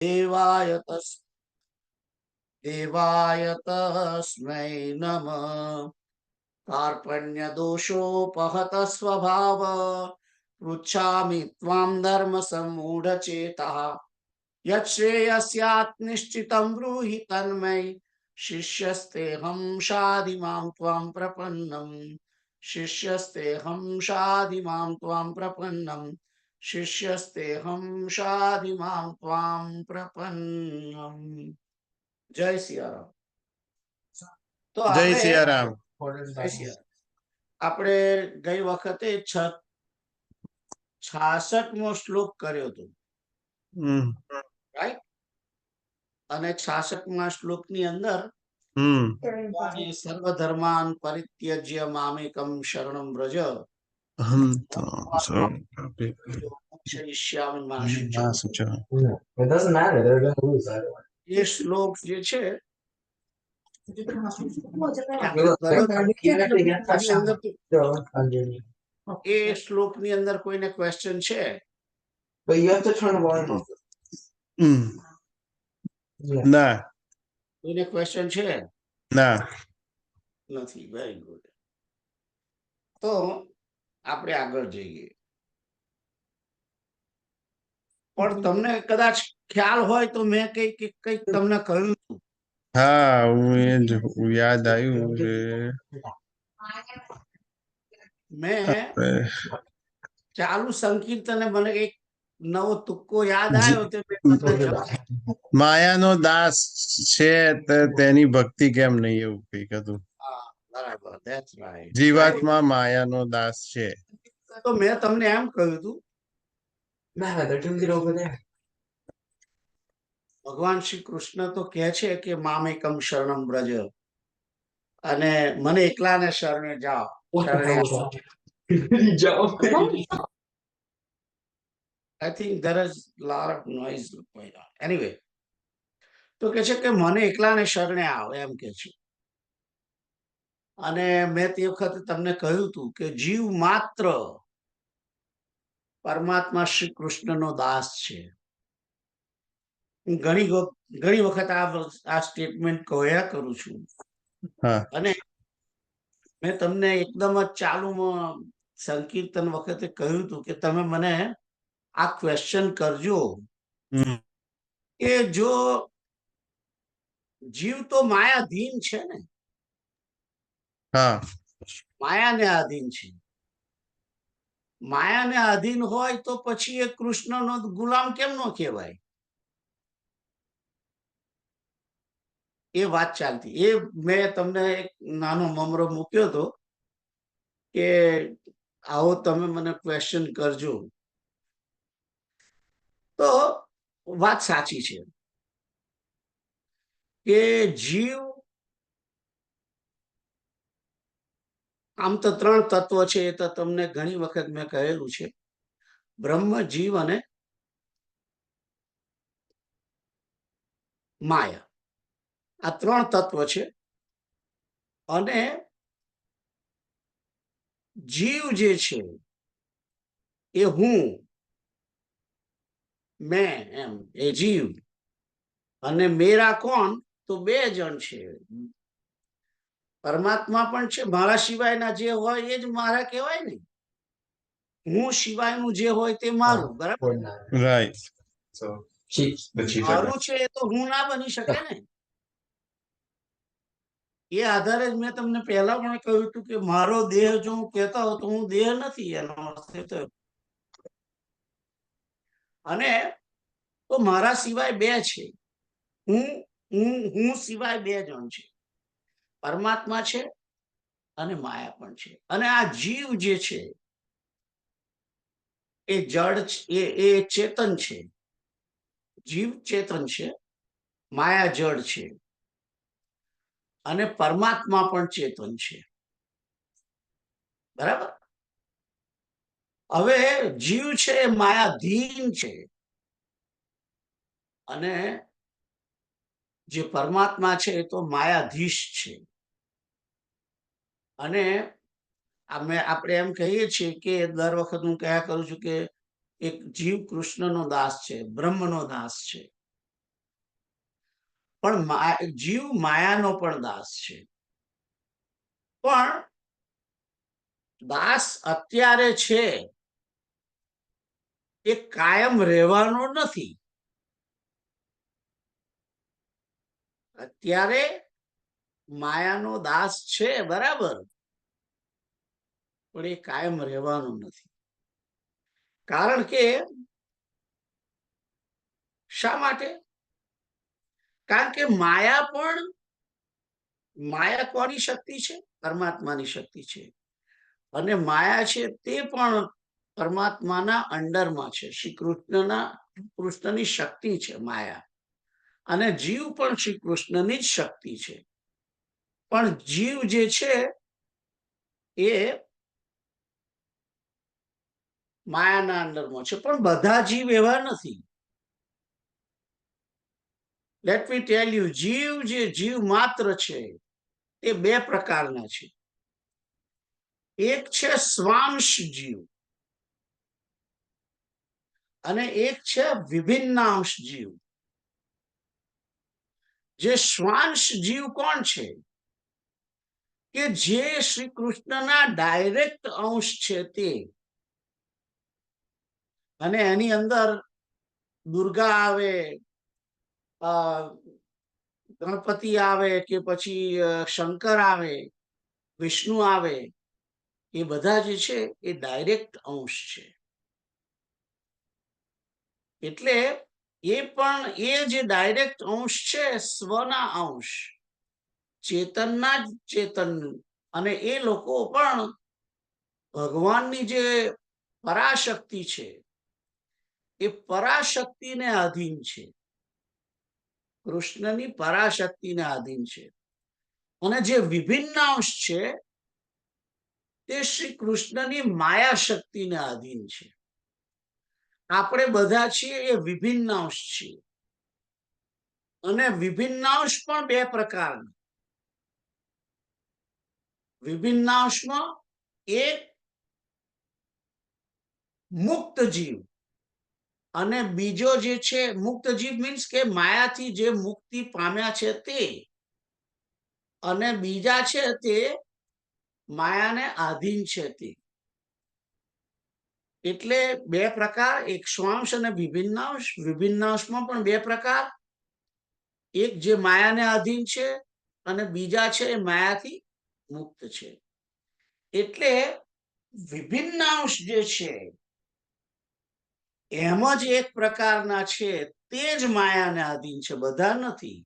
देवाय तस्मै नमः। कार्पण्यदोषोपहत स्वभाव पृच्छामि त्वां धर्मसम्मूढचेतः। यच्छ्रेयस्यात् निश्चितं ब्रूहि तन्मय। शिष्यस्तेऽहं शाधिमां त्वां प्रपन्नम्। शिष्यस्तेऽहं शाधिमां त्वां प्रपन्नम्। शिष्यस्तेऽहं शाधिमां त्वां प्रपन्नम्। जय सिया राम। तो જય આપણે સિયારામ. જય સિયા રામ. આપણે ગઈ વખતે 66મો શ્લોક કર્યો હતો, રાઈટ? અને 66મા શ્લોકની અંદર સર્વધર્માન પરિત્યજ્ય મામેકમ શરણમ વ્રજ મોક્ષયિષ્યામિ મા શુચિ. It doesn't matter. They're going to lose either way. એ શ્લોક જે છે એ શ્લોકની અંદર કોઈને ક્વેશ્ચન છે? But you have to turn the volume off. ના કોઈને ક્વેશ્ચન છે? ના નથી. Very good. તો આપણે આગળ જઈએ. પણ તમને કદાચ ખ્યાલ હોય તો મેં કઈક તમને કહ્યું હતું. હા હું એ જ યાદ આવ્યું કે મેં ચાલુ સંકીર્તને મને એક નવો તુક્કો યાદ આવ્યો તે મેં તમને જણાવ્યો. માયાનો દાસ છે તો તેની ભક્તિ કેમ નહીં, એવું કઈક હતું. હા, બરાબર. That's right. જીવાત્મા માયાનો દાસ છે. તો મેં તમને એમ કહ્યું હતું, Matter, they're doing it over there. ભગવાન શ્રી કૃષ્ણ તો કહે છે કે મામેકમ શરણમ વ્રજ, અને મને એકલાને શરણે જાઓ. What the hell was that? Joe. I think there is lot of noise going on. Anyway, તો કે છે કે મને એકલાને શરણે આવો, એમ કે છે. અને મેં તે વખતે તમને કહ્યું હતું કે જીવ માત્ર પરમાત્મા શ્રી કૃષ્ણનો દાસ છે. હું ઘણી વખત આ સ્ટેટમેન્ટ કહ્યા કરું છું. અને મેં તમને એકદમ જ ચાલુમાં સંકીર્તન વખતે કહ્યું હતું કે તમે મને આ ક્વેશ્ચન કરજો કે જો જીવ તો માયાધીન છે ને, માયાને આધીન છે. માયાને આધીન હોય તો પછી એ કૃષ્ણનો ગુલામ કેમ નો કહેવાય? એ વાત ચાલતી. એ મેં તમને એક નાનો મમરો મૂક્યો હતો કે આવો તમે મને ક્વેશ્ચન કરજો. તો વાત સાચી છે કે જીવ આમ તો 3 તત્વો છે. એ તો તમને ઘણી વખત મેં કહેલું છે, બ્રહ્મ, જીવ અને માયા. આ 3 તત્વો છે. અને જીવ જે છે એ હું, મેં, એમ એ જીવ, અને મેરા કોણ તો 2 જણ છે. પરમાત્મા પણ છે. મારા સિવાયના જે હોય એ જ મારા કહેવાય ને. હું સિવાયનું જે હોય તે મારું. બરાબર? રાઈટ. So the chief. મારું છે એ તો હું ના બની શકે ને. એ આધારે જ મેં તમને પહેલા પણ કહ્યું હતું કે મારો દેહ જો હું કહેતા હોઉં તો હું દેહ નથી, એનો અર્થ એ થયો. અને તો મારા સિવાય 2 છે. હું સિવાય 2 જણ છે. પરમાત્મા છે અને માયા પણ છે. અને આ જીવ જે છે એ જડ, એ ચેતન છે. જીવ ચેતન છે, માયા જડ છે, અને પરમાત્મા પણ ચેતન છે. બરાબર? હવે જીવ છે એ માયાધીન છે, અને જે પરમાત્મા છે એ તો માયાધીશ છે. અને આપણે એમ કહીએ છીએ કે દર વખત હું કહ્યા કરું છું કે એક જીવ કૃષ્ણનો દાસ છે, બ્રહ્મનો દાસ છે. પણ જીવ માયાનો પણ દાસ છે. પણ દાસ અત્યારે છે એ કાયમ રહેવાનો નથી. અત્યારે માયાનો દાસ છે બરાબર, પણ એ કાયમ રહેવાનું નથી. કારણ કે શા માટે? કારણ કે માયા કોની શક્તિ છે? પરમાત્માની શક્તિ છે. અને માયા છે તે પણ પરમાત્માના અંડરમાં છે. શ્રી કૃષ્ણની શક્તિ છે માયા. અને જીવ પણ શ્રી કૃષ્ણની જ શક્તિ છે. પણ જીવ જે છે એ માયાના અંડરમાં છે. પણ બધા જીવ એવા નથી. લેટ મી ટેલ યુ, જીવ માત્ર છે તે બે પ્રકારના છે. એક છે સ્વાંશ જીવ અને એક છે વિભિન્નાંશ જીવ. જે સ્વાંશ જીવ કોણ છે? કે જે શ્રી કૃષ્ણના ડાયરેક્ટ અંશ છે તે. અને એની અંદર દુર્ગા આવે, ગણપતિ આવે, કે પછી શંકર આવે, વિષ્ણુ આવે, એ બધા જે છે એ ડાયરેક્ટ અંશ છે. એટલે એ પણ એ જે ડાયરેક્ટ અંશ છે, સ્વના અંશ, ચેતનના જ ચેતન. અને એ લોકો પણ ભગવાનની જે પરાશક્તિ છે એ પરાશક્તિને આધીન છે. કૃષ્ણની પરાશક્તિને આધીન છે. અને જે વિભિન્નાંશ છે તે શ્રી કૃષ્ણની માયા શક્તિને આધીન છે. આપણે બધા છીએ એ વિભિન્નાંશ છીએ. અને વિભિન્નાંશ પણ બે પ્રકારના. વિભિન્નાંશમાં એક મુક્ત જીવ અને બીજો જે છે, મુક્ત જીવ મીન્સ કે માયાથી જે મુક્તિ પામ્યા છે તે, અને બીજા છે તે માયાને આધીન છે તે. એટલે બે પ્રકાર, એક સ્વાંશ અને વિભિન્નાંશ. વિભિન્નાંશમાં પણ બે પ્રકાર, એક જે માયાને આધીન છે અને બીજા છે એ માયાથી મુક્ત છે. એટલે વિભિન્નાંશ જે છે એમ જ એક પ્રકારના છે, તે જ માયાને આધીન છે, બધા નથી.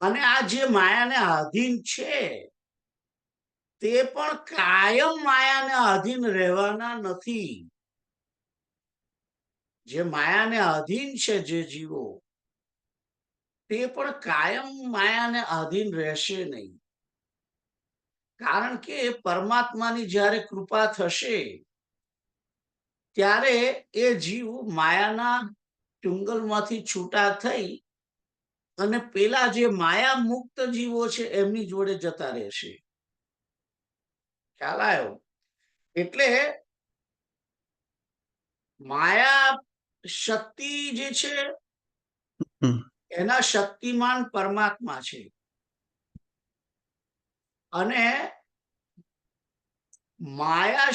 અને આ જે માયાને આધીન છે તે પણ કાયમ માયાને આધીન રહેવાના નથી. જે માયાને આધીન છે જે જીવો, તે પણ કાયમ માયાને આધીન રહેશે નહીં. કારણ કે પરમાત્માની જ્યારે કૃપા થશે ત્યારે એ જીવ માયાના ચુંગલમાંથી છૂટા થઈ અને પેલા જે માયા મુક્ત જીવો છે એમની જોડે જતા રહેશે. ખ્યાલ આવ્યો? એટલે માયા શક્તિ જે છે એના શક્તિમાન પરમાત્મા છે. અને માયા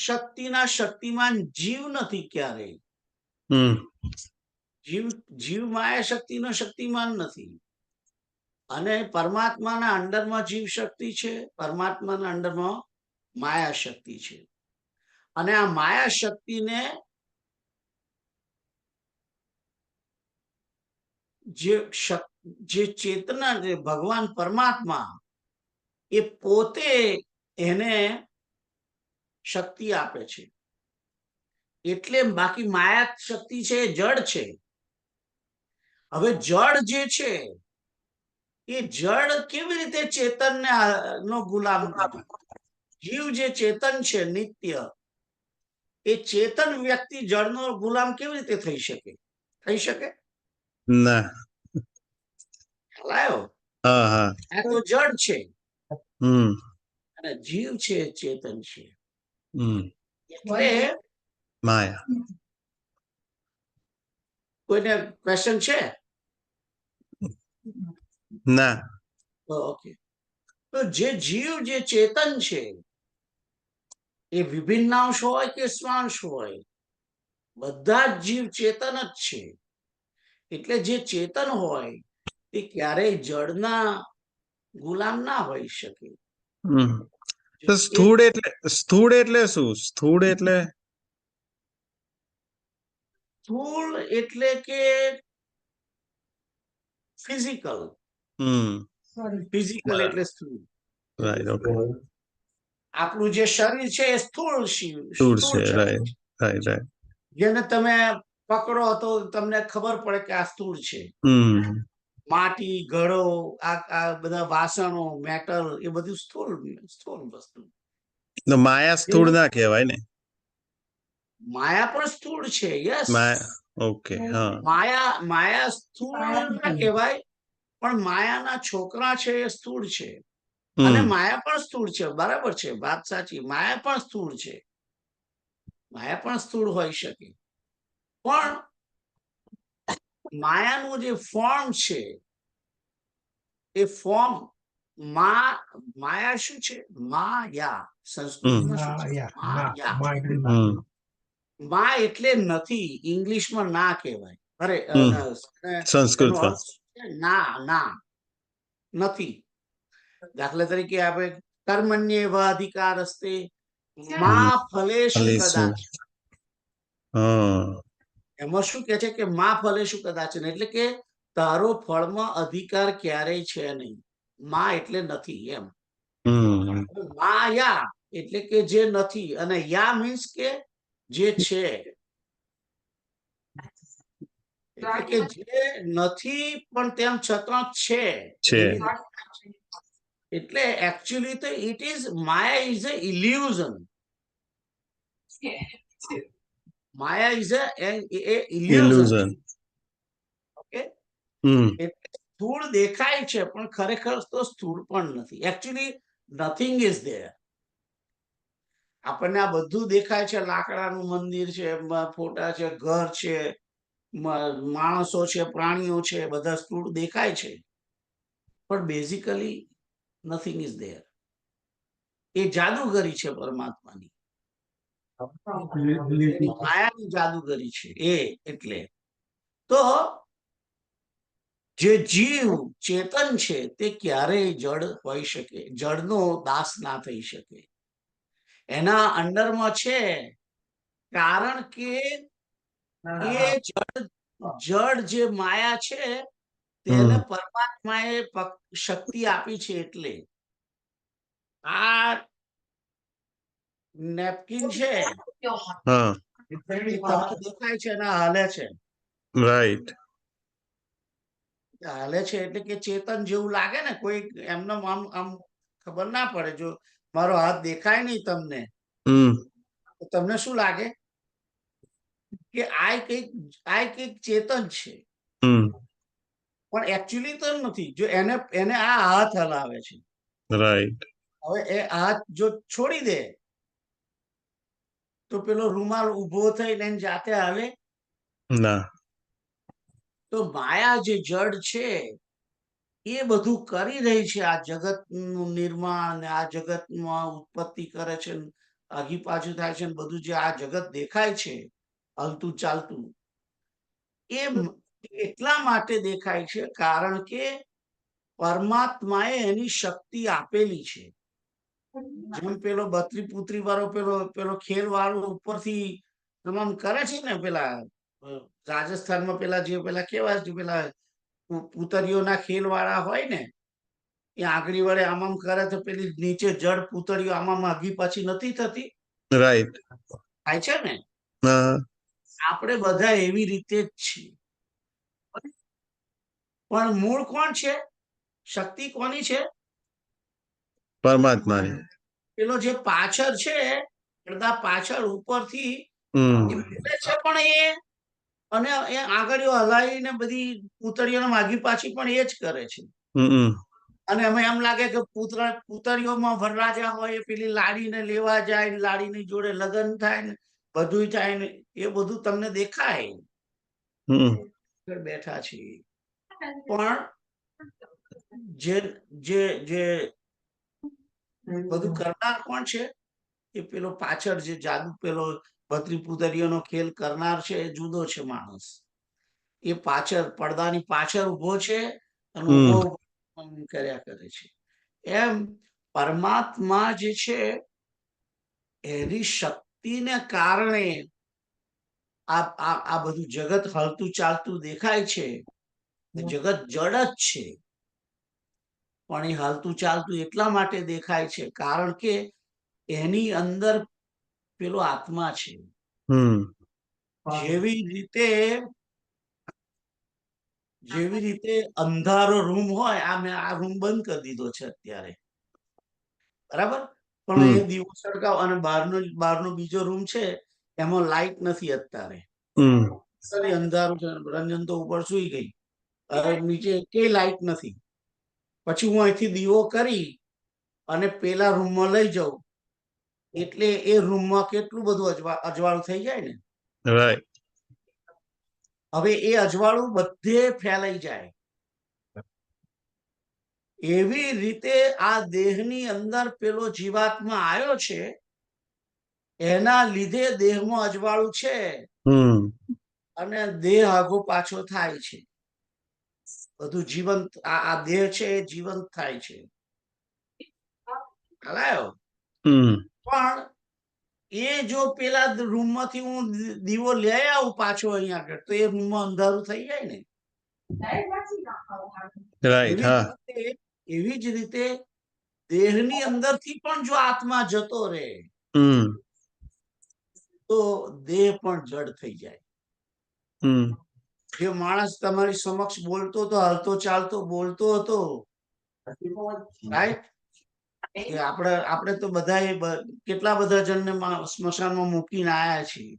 શક્તિના શક્તિમાન જીવ નથી ક્યારેય. જીવ માયા શક્તિનો શક્તિમાન નથી. અને પરમાત્માના અંડરમાં જીવ શક્તિ છે, પરમાત્માના અંડરમાં માયા શક્તિ છે. અને આ માયા શક્તિને જે ચેતના, જે ભગવાન પરમાત્મા, એ પોતે એને શક્તિ આપે છે. એટલે બાકી માયા શક્તિ છે એ જડ છે. હવે જડ જે છે એ જડ કેવી રીતે ચેતનને નો ગુલામ બને? જીવ જે ચેતન છે નિત્ય, એ ચેતન વ્યક્તિ જળનો ગુલામ કેવી રીતે થઈ શકે? થઈ શકે ના. લાયો. આ તો જડ છે અને જીવ છે ચેતન છે. એટલે માયા. કોઈને ક્વેશ્ચન છે? ના. ઓકે, તો જે જીવ જે ચેતન છે એ વિભિન્નાંશ હોય કે સ્વાંશ હોય, બધા જ જીવ ચેતન જ છે. એટલે જે ચેતન હોય તે ક્યારેય જળના ગુલામ ના હોઈ શકે. તો સ્થૂળ એટલે શું? સ્થૂળ એટલે સ્થૂળ એટલે કે ફિઝિકલ. ફિઝિકલ એટલે સ્થૂળ. રાઈટ. ઓકે. આપણું જે શરીર છે એ સ્થૂળ સ્થૂળ છે. શરીર. Right right. જેને તમે પકડો તો તમને ખબર પડે કે આ સ્થૂળ છે. માટી, ઘડો, આ બધા વાસણો, મેટલ, એ બધું સ્થૂળ વસ્તુ. માયા સ્થૂળ ના કહેવાય ને? માયા પણ સ્થૂળ છે. યસ. ઓકે. હા. માયા સ્થૂળ ના કહેવાય, પણ માયાના છોકરા છે એ સ્થૂળ છે. અને માયા પણ સ્થૂળ છે. બરાબર છે, વાત સાચી. માયા પણ સ્થૂળ છે. માયા પણ સ્થૂળ હોઈ શકે, પણ માયાનું જે ફોર્મ છે એ ફોર્મ માયા શું છે? માયા સંસ્કૃતમાં શું છે? માયા. મા એટલે નથી, ઇંગ્લિશમાં ના કહેવાય. અરે સંસ્કૃતમાં ના નથી. દાખલા તરીકે આપણે કર્મણ્યેવ અધિકારસ્તે મા ફલેષુ કદાચ. એમાં શું કે છે કે મા ફલેષુ કદાચ, એટલે કે તારો ફળમાં અધિકાર ક્યારેય છે નહીં. મા એટલે નથી એમ. માયા એટલે કે જે નથી, અને યા મીન્સ કે જે છે. એટલે કે જે નથી પણ તેમ છતાં છે. એટલે એકચ્યુઅલી તો it is Maya is a illusion. Maya is a illusion. Okay. એટલે સ્થૂળ દેખાય છે પણ ખરેખર તો સ્થૂળ પણ નથી. Actually nothing is there. આપણને આ બધું દેખાય છે, લાકડાનું મંદિર છે, ફોટા છે, ઘર છે, માણસો છે, પ્રાણીઓ છે, બધા સ્થૂળ દેખાય છે, પણ બેઝિકલી નથિંગ ઇઝ ધેર. એ જાદુગરી છે પરમાત્માની, માયાની જાદુગરી છે એ. એટલે તો જે જીવ ચેતન છે તે ક્યારેય જડ હોઈ શકે, જડનો દાસ ના થઈ શકે. એના અંડરમાં છે, કારણ કે એ જડ જે માયા છે તેને પરમાત્માએ શક્તિ આપી છે. એટલે આ નેપકિન છે, તમને દેખાય છે અને હાલે છે. રાઈટ. હાલે છે એટલે કે ચેતન જેવું લાગે ને. કોઈ એમને આમ ખબર ના પડે. જો મારો હાથ દેખાય નહીં તમને, તો તમને શું લાગે કે આ કઈક ચેતન છે, પણ એકચ્યુઅલી તો નથી. જો એને આ હાથ હલાવે છે, રાઈટ. હવે એ હાથ જો છોડી દે તો પેલો રૂમાલ ઉભો થઈને જાતે હાલે ના. તો માયા જે જડ છે એ બધું કરી રહી છે. આ જગતનું નિર્માણ, આ જગતમાં ઉત્પત્તિ કરે છે, આગી પાછું થાય છે, બધું જે આ જગત દેખાય છે હલતું ચાલતું, એ એટલા માટે દેખાય છે કારણ કે પરમાત્માએ એની શક્તિ આપેલી છે. જેમ પેલો બત્રી પુત્રી વાળો પેલો ખેલ વાળો ઉપરથી તમામ કરે છે ને, પેલા રાજસ્થાનમાં પેલા કેવા છે, પેલા પૂતરીઓના ખેલ વાળા હોય ને, એ આંગળી વડે આમ કરે તો પેલી નીચે જડ પૂતળીઓ આમ આગી પાછી નથી થતી. રાઈટ. થાય છે ને. આપણે બધા એવી રીતે જ છીએ, પણ મૂળ કોણ છે? શક્તિ કોની છે? પરમાત્માની. પેલો જે પાછળ છે, પડદા પાછળ ઉપરથી છે, પણ એ અને એ આંગળીઓ હલાવીને બધી પૂતળીઓને માગી પાછી પણ એ જ કરે છે. અને અમે એમ લાગે કે પૂતળીઓમાં વરરાજા હોય, પેલી લાડીને લેવા જાય, લાડીની જોડે લગ્ન થાય ને બધું થાય ને, એ બધું તમને દેખાય. બેઠા છીએ, પણ જે જે જે બધું કરનાર કોણ છે? એ પેલો પાછળ જે જાદુ પેલો બત્રી પુતરીઓનો ખેલ કરનાર છે એ જુદો છે માણસ. એ પાછળ પડદાની પાછળ ઉભો છે અને હમ ઉભો કર્યા કરે છે. એમ પરમાત્મા જે છે એની શક્તિને કારણે આ બધું જગત હલતું ચાલતું દેખાય છે. જગત જડ જ છે, પણ એ હાલતું ચાલતું એટલા માટે દેખાય છે કારણ કે એની અંદર પેલો આત્મા છે. હમ જેવી રીતે અંધારો રૂમ હોય, મેં આ રૂમ બંધ કરી દીધો છે અત્યારે, બરાબર, પણ હમ એ દીવો સળગાવ અને બહારનો બીજો રૂમ છે એમાં લાઈટ નથી અત્યારે, હમ અંધારું છે. રંજન તો ઉપર સુઈ ગઈ, નીચે કે લાઈટ નથી. પછી હું અહીંથી દીવો કરી અને પેલા રૂમમાં લઈ જાઉં એટલે એ રૂમમાં કેટલું બધું અજવાળું થઈ જાય ને. રાઈટ. હવે એ અજવાળું બધે ફેલાઈ જાય. એવી રીતે આ દેહની અંદર પેલો જીવાત્મા આવ્યો છે, એના લીધે દેહમાં અજવાળું છે હમ અને દેહ આગો પાછો થાય છે. બધું જીવંત, આ દેહ છે એ જીવંત થાય છે. હલાયો. હમ પણ એ જો પેલા રૂમમાંથી હું દીવો લઈ આવું પાછો અહીંયા આગળ, તો એ રૂમમાં અંધારું થઈ જાય ને. રાઈટ. હા. એવી જ રીતે દેહની અંદરથી પણ જો આત્મા જતો રહે હમ તો દેહ પણ જડ થઈ જાય. હમ જે માણસ તમારી સમક્ષ બોલતો હતો, હાલતો ચાલતો બોલતો હતો, રાઈટ, આપણે તો બધા કેટલા બધા જણને સ્મશાનમાં મૂકીને આયા છીએ,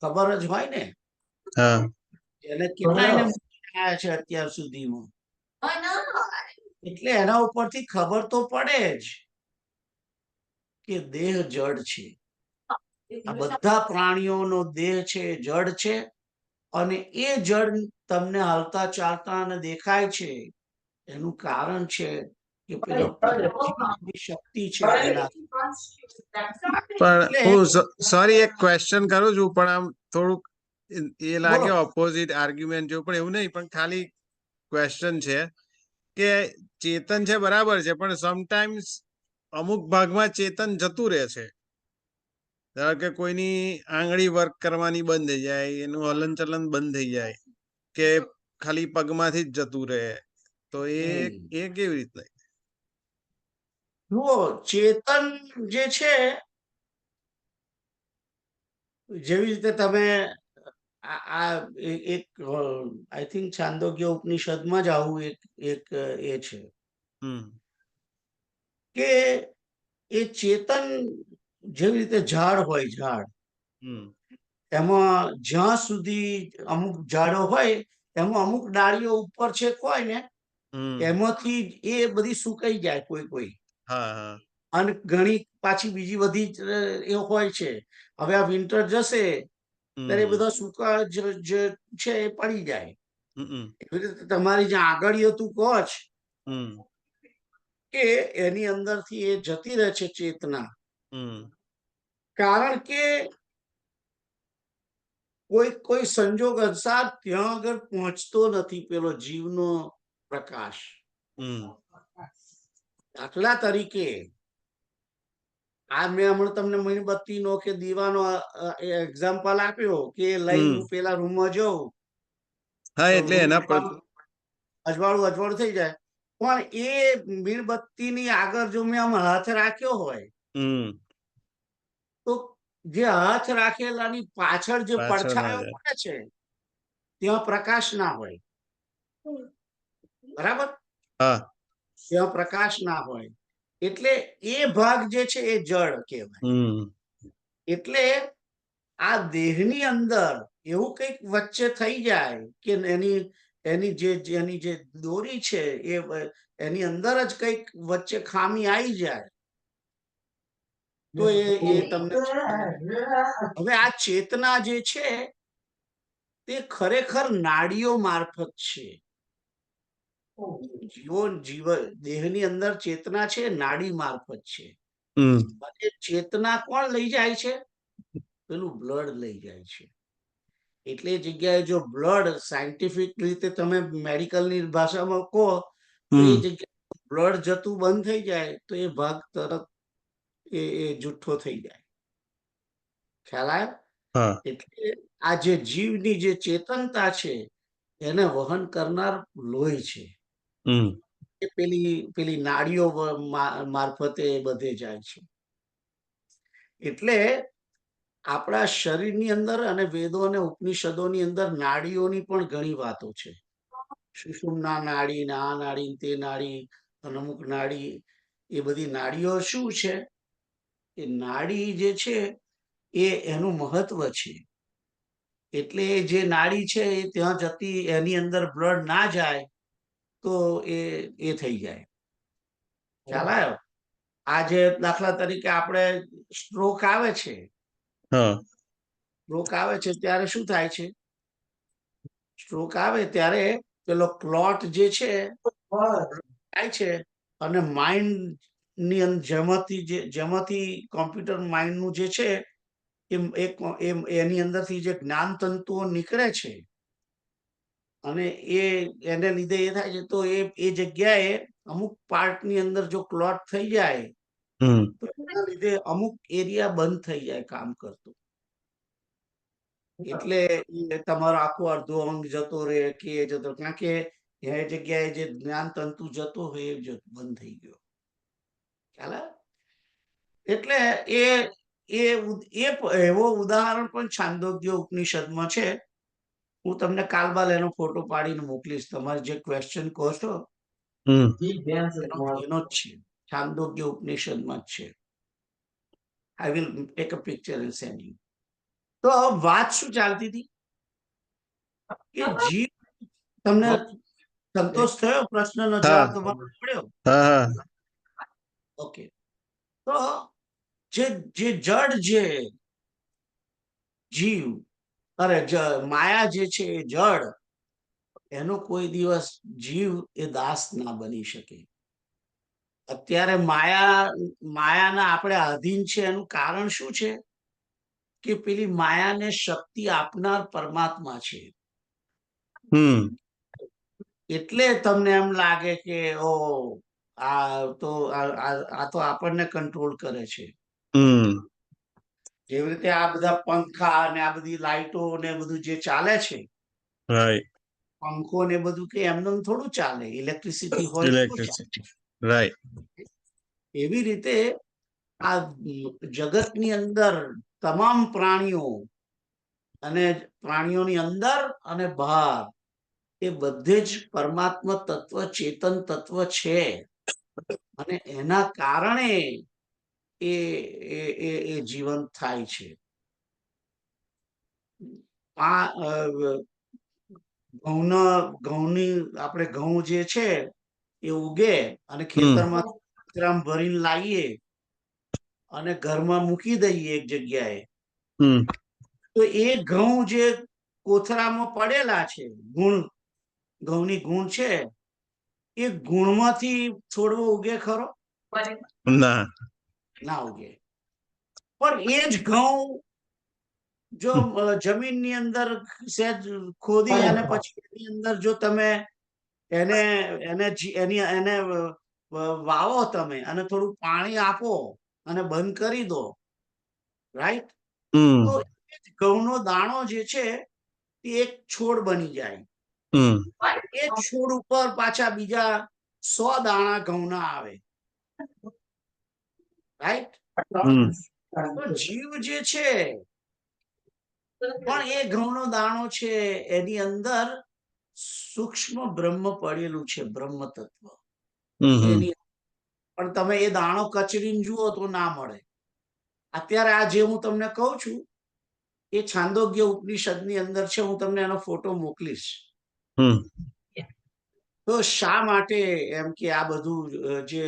ખબર જ હોય ને. હા. એને કેટલાયને મૂકીને આયા છે અત્યાર સુધીમાં. એટલે એના ઉપરથી ખબર તો પડે જ કે દેહ જડ છે. આ બધા પ્રાણીઓનો દેહ છે જડ છે, અને એ જડ તમને હાલતા ચાલતા અને દેખાય છે. એનું કારણ છે કે પેલો શક્તિ છે એના. પણ એટલે હું સોરી એક ક્વેશ્ચન કરું છું, પણ આમ થોડુંક એ લાગે બોલો. ઓપોઝિટ આર્ગ્યુમેન્ટ જેવું, પણ એવું નહીં, પણ ખાલી ક્વેશ્ચન છે કે ચેતન છે બરાબર છે, પણ સમટાઈમ્સ અમુક ભાગમાં ચેતન જતું રહે છે. ધારો કે કોઈની આંગળી વર્ક કરવાની બંધ થઈ જાય, એનું હલનચલન બંધ થઈ જાય, કે ખાલી પગમાંથી જ જતું રહે, તો એ કેવી રીતે? જુઓ, ચેતન જે છે, જેવી રીતે તમે એક આઈ થિંક છાંદોગ્ય ઉપનિષદમાં જ આવું એક એ છે કે એ ચેતન જેવી રીતે ઝાડ હોય, ઝાડ એમાં જ્યાં સુધી અમુક ઝાડો હોય એમાં અમુક ડાળીઓ ઉપર છેક હોય ને, એમાંથી એ બધી સુકાઈ જાય કોઈ. અને ઘણી પાછી બીજી બધી એ હોય છે. હવે આ વિન્ટર જશે ત્યારે એ બધા સૂકા જે છે એ પડી જાય. એવી રીતે તમારી જે આગળીઓ તું કહો છ કે એની અંદરથી એ જતી રહે છે ચેતના, કારણ કે કોઈ સંજોગ અનુસાર ત્યાં આગળ પહોંચતો નથી પેલો જીવનો પ્રકાશ. દાખલા તરીકે આ મેં હમણાં તમને મીણબત્તીનો કે દીવાનો એક્ઝામ્પલ આપ્યો કે લઈને હું પેલા રૂમમાં જઉં, હા, એટલે એના પર અજવાળું થઈ જાય, પણ એ મીણબત્તીની આગળ જો મેં આમ હાથ રાખ્યો હોય તો જે હાથ રાખેલાની પાછળ જે પડછાયો પડે છે ત્યાં પ્રકાશ ના હોય, બરાબર? ત્યાં પ્રકાશ ના હોય, એટલે એ ભાગ જે છે એ જળ કહેવાય. એટલે આ દેહની અંદર એવું કંઈક વચ્ચે થઈ જાય કે એની જે દોરી છે એની અંદર જ કંઈક વચ્ચે ખામી આવી જાય તો એ તમને. હવે આ ચેતના જે છે તે ખરેખર નાડીઓ મારફત છે. દેહની અંદર ચેતના છે નાડી મારફત છે. હમ અને ચેતના કોણ લઈ જાય છે? પેલું બ્લડ લઈ જાય છે. એટલે એ જગ્યાએ જો બ્લડ સાયન્ટિફિક રીતે તમે મેડિકલની ભાષામાં કહો તો એ જગ્યાએ બ્લડ જતું બંધ થઈ જાય તો એ ભાગ તરત એ જુઠ્ઠો થઈ જાય. ખ્યાલ આવ્યો? હા એટલે આ જે જીવની જે ચેતનતા છે એને વહન કરનાર લોહી છે. હમ એ પેલી નાડીઓ મારફતે બધે જાય છે. એટલે આપણા શરીરની અંદર અને વેદો અને ઉપનિષદોની અંદર નાડીઓની પણ ઘણી વાતો છે. સુષુમ્ના નાડી ને આ નાડી તે નાડી અમુક નાડી, એ બધી નાડીઓ શું છે? એ નાડી જે છે એ એનું મહત્વ છે. એટલે જે નાડી છે એ ત્યાં જતી એની અંદર બ્લડ ના જાય તો એ થઈ જાય. ખ્યાલ આવ્યો? આજે દાખલા તરીકે આપણે સ્ટ્રોક આવે છે, સ્ટ્રોક આવે છે ત્યારે શું થાય છે? સ્ટ્રોક આવે ત્યારે પેલો ક્લોટ જે છે થાય છે અને માઇન્ડ ની જેમાંથી કોમ્પ્યુટર માઇન્ડ નું જે છે એની અંદરથી જે જ્ઞાન તંતુઓ નીકળે છે અને એને લીધે એ થાય છે તો એ જગ્યાએ અમુક પાર્ટ ની અંદર જો ક્લોટ થઈ જાય તો એના લીધે અમુક એરિયા બંધ થઈ જાય કામ કરતું. એટલે તમારો આખો અડધો અંગ જતો રહે કે જતો, કારણ કે એ જગ્યાએ જે જ્ઞાન તંતુ જતો હોય એ બંધ થઈ ગયો. ખ્યાલ આવે? એટલે એવો ઉદાહરણ પણ છાંદોગ્ય ઉપનિષદમાં છે. હું તમને કાલબાલ એનો ફોટો પાડીને મોકલીશ. તમારે જે ક્વેશ્ચન કહો છો એનો જ છે, છાંદોગ્ય ઉપનિષદમાં જ છે. I will take a picture and send you. તો વાત શું ચાલતી હતી કે જીવ, તમને સંતોષ થયો? પ્રશ્નનો જવાબ તમારો મળ્યો? ઓકે. તો જે જડ જે જીવ અરે માયા જે છે એ જડ, એનો કોઈ દિવસ જીવ એ દાસ ના બની શકે. અત્યારે માયાના આપણે આધીન છે એનું કારણ શું છે? કે પેલી માયાને શક્તિ આપનાર પરમાત્મા છે. એટલે તમને એમ લાગે કે ઓ આ તો આપણને કંટ્રોલ કરે છે. જેવી રીતે આ બધા પંખા અને આ બધી લાઈટો ને બધું જે ચાલે છે, પંખો ને બધું કે એમને થોડું ચાલે, ઇલેક્ટ્રિસિટી હોય તો ચાલે. એવી રીતે આ જગતની અંદર તમામ પ્રાણીઓ અને પ્રાણીઓની અંદર અને બહાર એ બધે જ પરમાત્મા તત્વ, ચેતન તત્વ છે. અને એના કારણે એ જીવંત થાય છે. ઘઉંની આપણે ઘઉં જે છે એ ઉગે અને ખેતરમાં ભરીને લાવીએ અને ઘરમાં મૂકી દઈએ એક જગ્યાએ, તો એ ઘઉં જે કોથળામાં પડેલા છે, ઘઉંની ગુણ છે, એ ગુણમાંથી છોડવો ઉગે ખરો? ના ઉગે. પણ એ જ ઘઉં જો જમીનની અંદર સહેજ ખોદી અને પછી એની અંદર જો તમે એને વાવો તમે અને થોડું પાણી આપો અને બંધ કરી દો, રાઈટ? તો ઘઉંનો દાણો જે છે એ એક છોડ બની જાય. એ છોડ ઉપર પાછા બીજા 100 દાણા ઘઉંના આવે, રાઈટ? તો જીવ જે છે પણ એ ઘઉંનો દાણો છે, એની અંદર સૂક્ષ્મ બ્રહ્મ પડેલું છે, બ્રહ્મ તત્વ. પણ તમે એ દાણો કચરીને જુઓ તો ના મળે. અત્યારે આ જે હું તમને કહું છું એ છાંદોગ્ય ઉપનિષદની અંદર છે. હું તમને એનો ફોટો મોકલીશ. તો શા માટે એમ કે આ બધું જે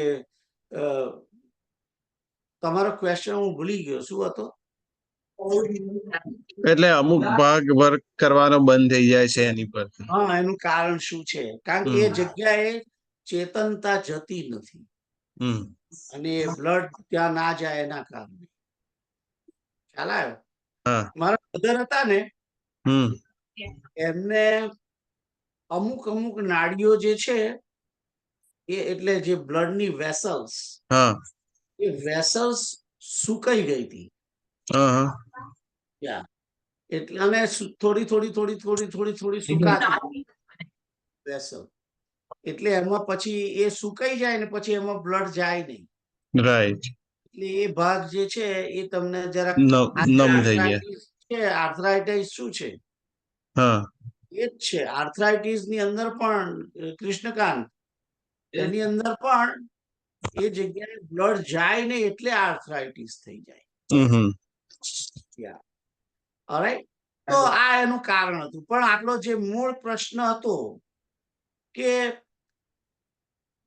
તમારો ક્વેશ્ચન હું ભૂલી ગયો, શું હતો? એટલે અમુક ભાગ વર્ક કરવાનો બંધ થઈ જાય છે એની પરથી. હા, એનું કારણ શું છે? કારણ કે એ જગ્યાએ ચેતનતા જતી નથી અને બ્લડ ત્યાં ના જાય એના કારણે. ખ્યાલ આવ્યો? મારા મધર હતા ને, એમને અમુક નાડીઓ જે છે એ એટલે જે બ્લડની વેસલ્સ, એ વેસલ્સ સુકાઈ ગઈ હતી. એટલે અને થોડી સુકાતી વેસલ, એટલે એમાં પછી એ સુકાઈ જાય ને પછી એમાં બ્લડ જાય નહીં. રાઈટ. એટલે એ ભાગ જે છે એ તમને જરાક નમ થઈ ગયા છે. આર્થરાઇટિસ શું છે? એ જ છે. આર્થરાઇટિસ ની અંદર પણ કૃષ્ણકાંત, એની અંદર પણ એ જગ્યાએ બ્લડ જાય ને એટલે આર્થરાઇટિસ થઈ જાય. ઓલરાઈટ, તો આ એનું કારણ હતું. પણ આટલો જે મૂળ પ્રશ્ન હતો કે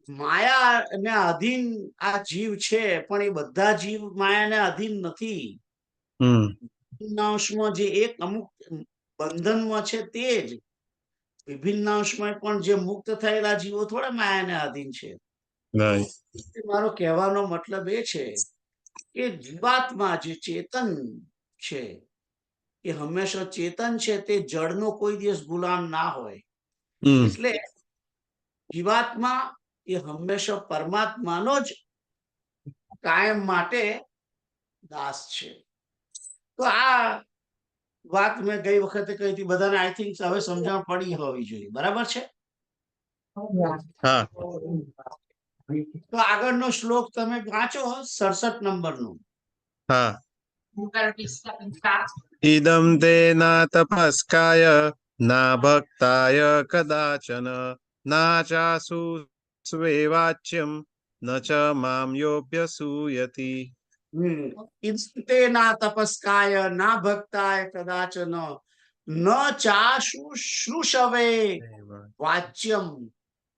માયાને આધીન આ જીવ છે, પણ એ બધા જીવ માયાને આધીન નથી. અંશમાં જે એક અમુક બંધનમાં છે તે જ વિભિન્ન અંશમાં પણ જે મુક્ત થયેલા જીવો થોડા માયાને આધીન છે. મારો કહેવાનો મતલબ એ છે કે જીવાત્મા જે ચેતન છે એ હંમેશા ચેતન છે, તે જળનો કોઈ દિવસ ગુલામ ના હોય. એટલે જીવાત્મા એ હંમેશા પરમાત્માનો જ કાયમ માટે દાસ છે. તો આ વાત મેં ગઈ વખતે કહી હતી, બધાને આઈ થિંક હવે સમજણ પડી હોવી જોઈએ. બરાબર છે? તો આગળનો શ્લોક તમે વાંચો, 67 નંબરનો. ઇદમ તે ના તપસ્કાય ના ભક્તાય કદાચન ના ચાસુ સ્વેવાચ્યમ ન ચ મામ યોભ્યસૂયતિ. તે ના તપસ્કાય ના ભક્તાય કદાચન ન ચાશુશ્રુષવે વાચ્યમ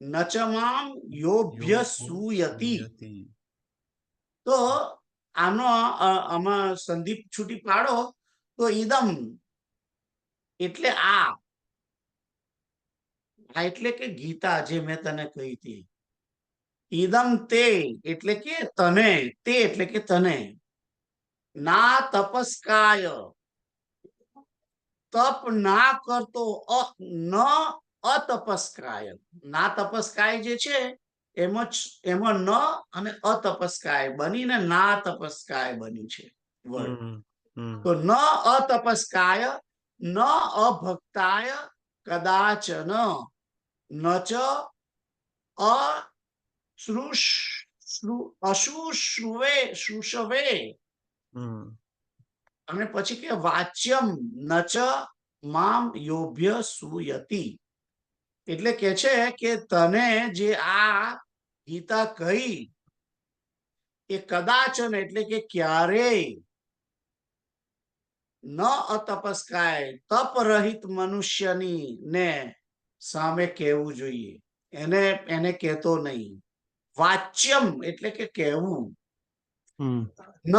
ન ચ મામ યોભ્યસૂયતિ. તો આનો આમાં સંદીપ છૂટી પાડો તો ઈદમ એટલે આ એટલે કે ગીતા જે મેં તને કહી હતી. ઈદમ તે એટલે કે તને, તે એટલે કે તને. ના તપસ્કાય તપ ના કરતો, ન અતપસ્કાય. ના તપસ્કાય જે છે એમાં ન અને અતપસ્કાય બનીને ના તપસ્કાય બની છે વર્ડ. તો ન અતપસ્કાય ન અભક્તાય કદાચન ન ચ અશુશ્રુષવે અને પછી કે વાચ્યમ ન ચ મામ યોભ્યસૂયતિ. એટલે કે છે કે તને જે આ ગીતા કહી એ કદાચન એટલે કે ક્યારેય ન અતપસ્કાય તપ રહિત મનુષ્યની ને સામે કહેવું જોઈએ. એને કહેતો નહીં. વાચ્યમ એટલે કે કહેવું. ન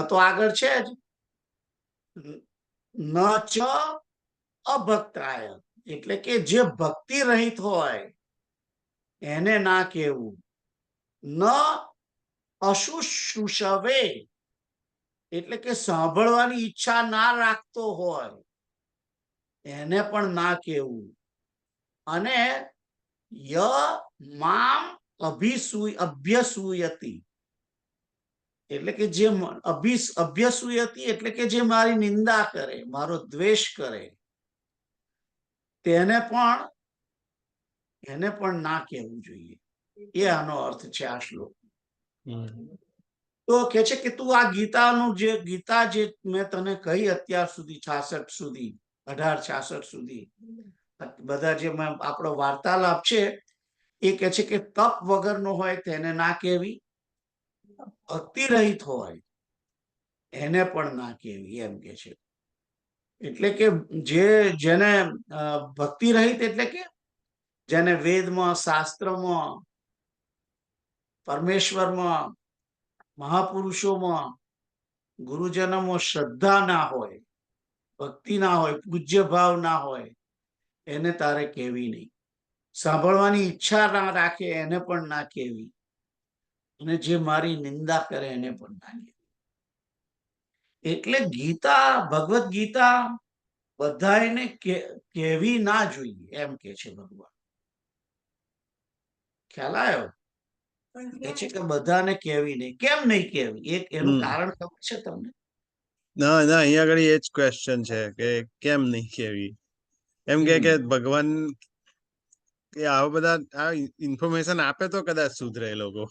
તો આગળ છે જ. ન ચ અભક્તાય એટલે કે જે ભક્તિ રહિત હોય એને ના કહેવું. ન અશુશ્રુષવે એટલે કે સાંભળવાની ઈચ્છા ના રાખતો હોય એને પણ ના કહેવું. અને ય મામ અભ્યસૂયતિ એટલે કે જે અભ્યસૂયતિ એટલે કે જે મારી નિંદા કરે, મારો દ્વેષ કરે, એને પણ ના કહેવું જોઈએ. એ આનો અર્થ છે આ શ્લોક. તો કે છે કે તું આ ગીતા જે મેં તને કહી અત્યાર સુધી 66 સુધી 1866 સુધી બધા જે આપણો વાર્તાલાપ છે એ કે છે કે તપ વગરનો હોય તેને ના કહેવી, ભક્તિ રહિત હોય એને પણ ના કહેવી, એમ કે છે. એટલે કે જેને ભક્તિ રહિત એટલે કે જેને વેદમાં, શાસ્ત્રમાં, પરમેશ્વરમાં, મહાપુરુષોમાં ગુરુજનોમાં શ્રદ્ધા ના હોય, ભક્તિ ના હોય, પૂજ્ય ભાવ ના હોય, એને તારે કહેવી નહીં. સાંભળવાની ઈચ્છા ના રાખે એને પણ ના કહેવી, અને જે મારી નિંદા કરે એને પણ ના કહેવી. એટલે ગીતા, ભગવદ ગીતા બધાને કહેવી ના જોઈએ એમ કે છે ભગવાન. ખ્યાલ આવ્યો? એ છે કે બધાને કહેવી નહીં. કેમ નહીં કહેવી? એનું કારણ ખબર છે તમને? ના ના, અહીંયા આગળ એ જ ક્વેશ્ચન છે કે કેમ નહીં કેવી. એમ કે ભગવાન કે આવા બધા આ ઇન્ફોર્મેશન આપે તો કદાચ સુધરે એ લોકો.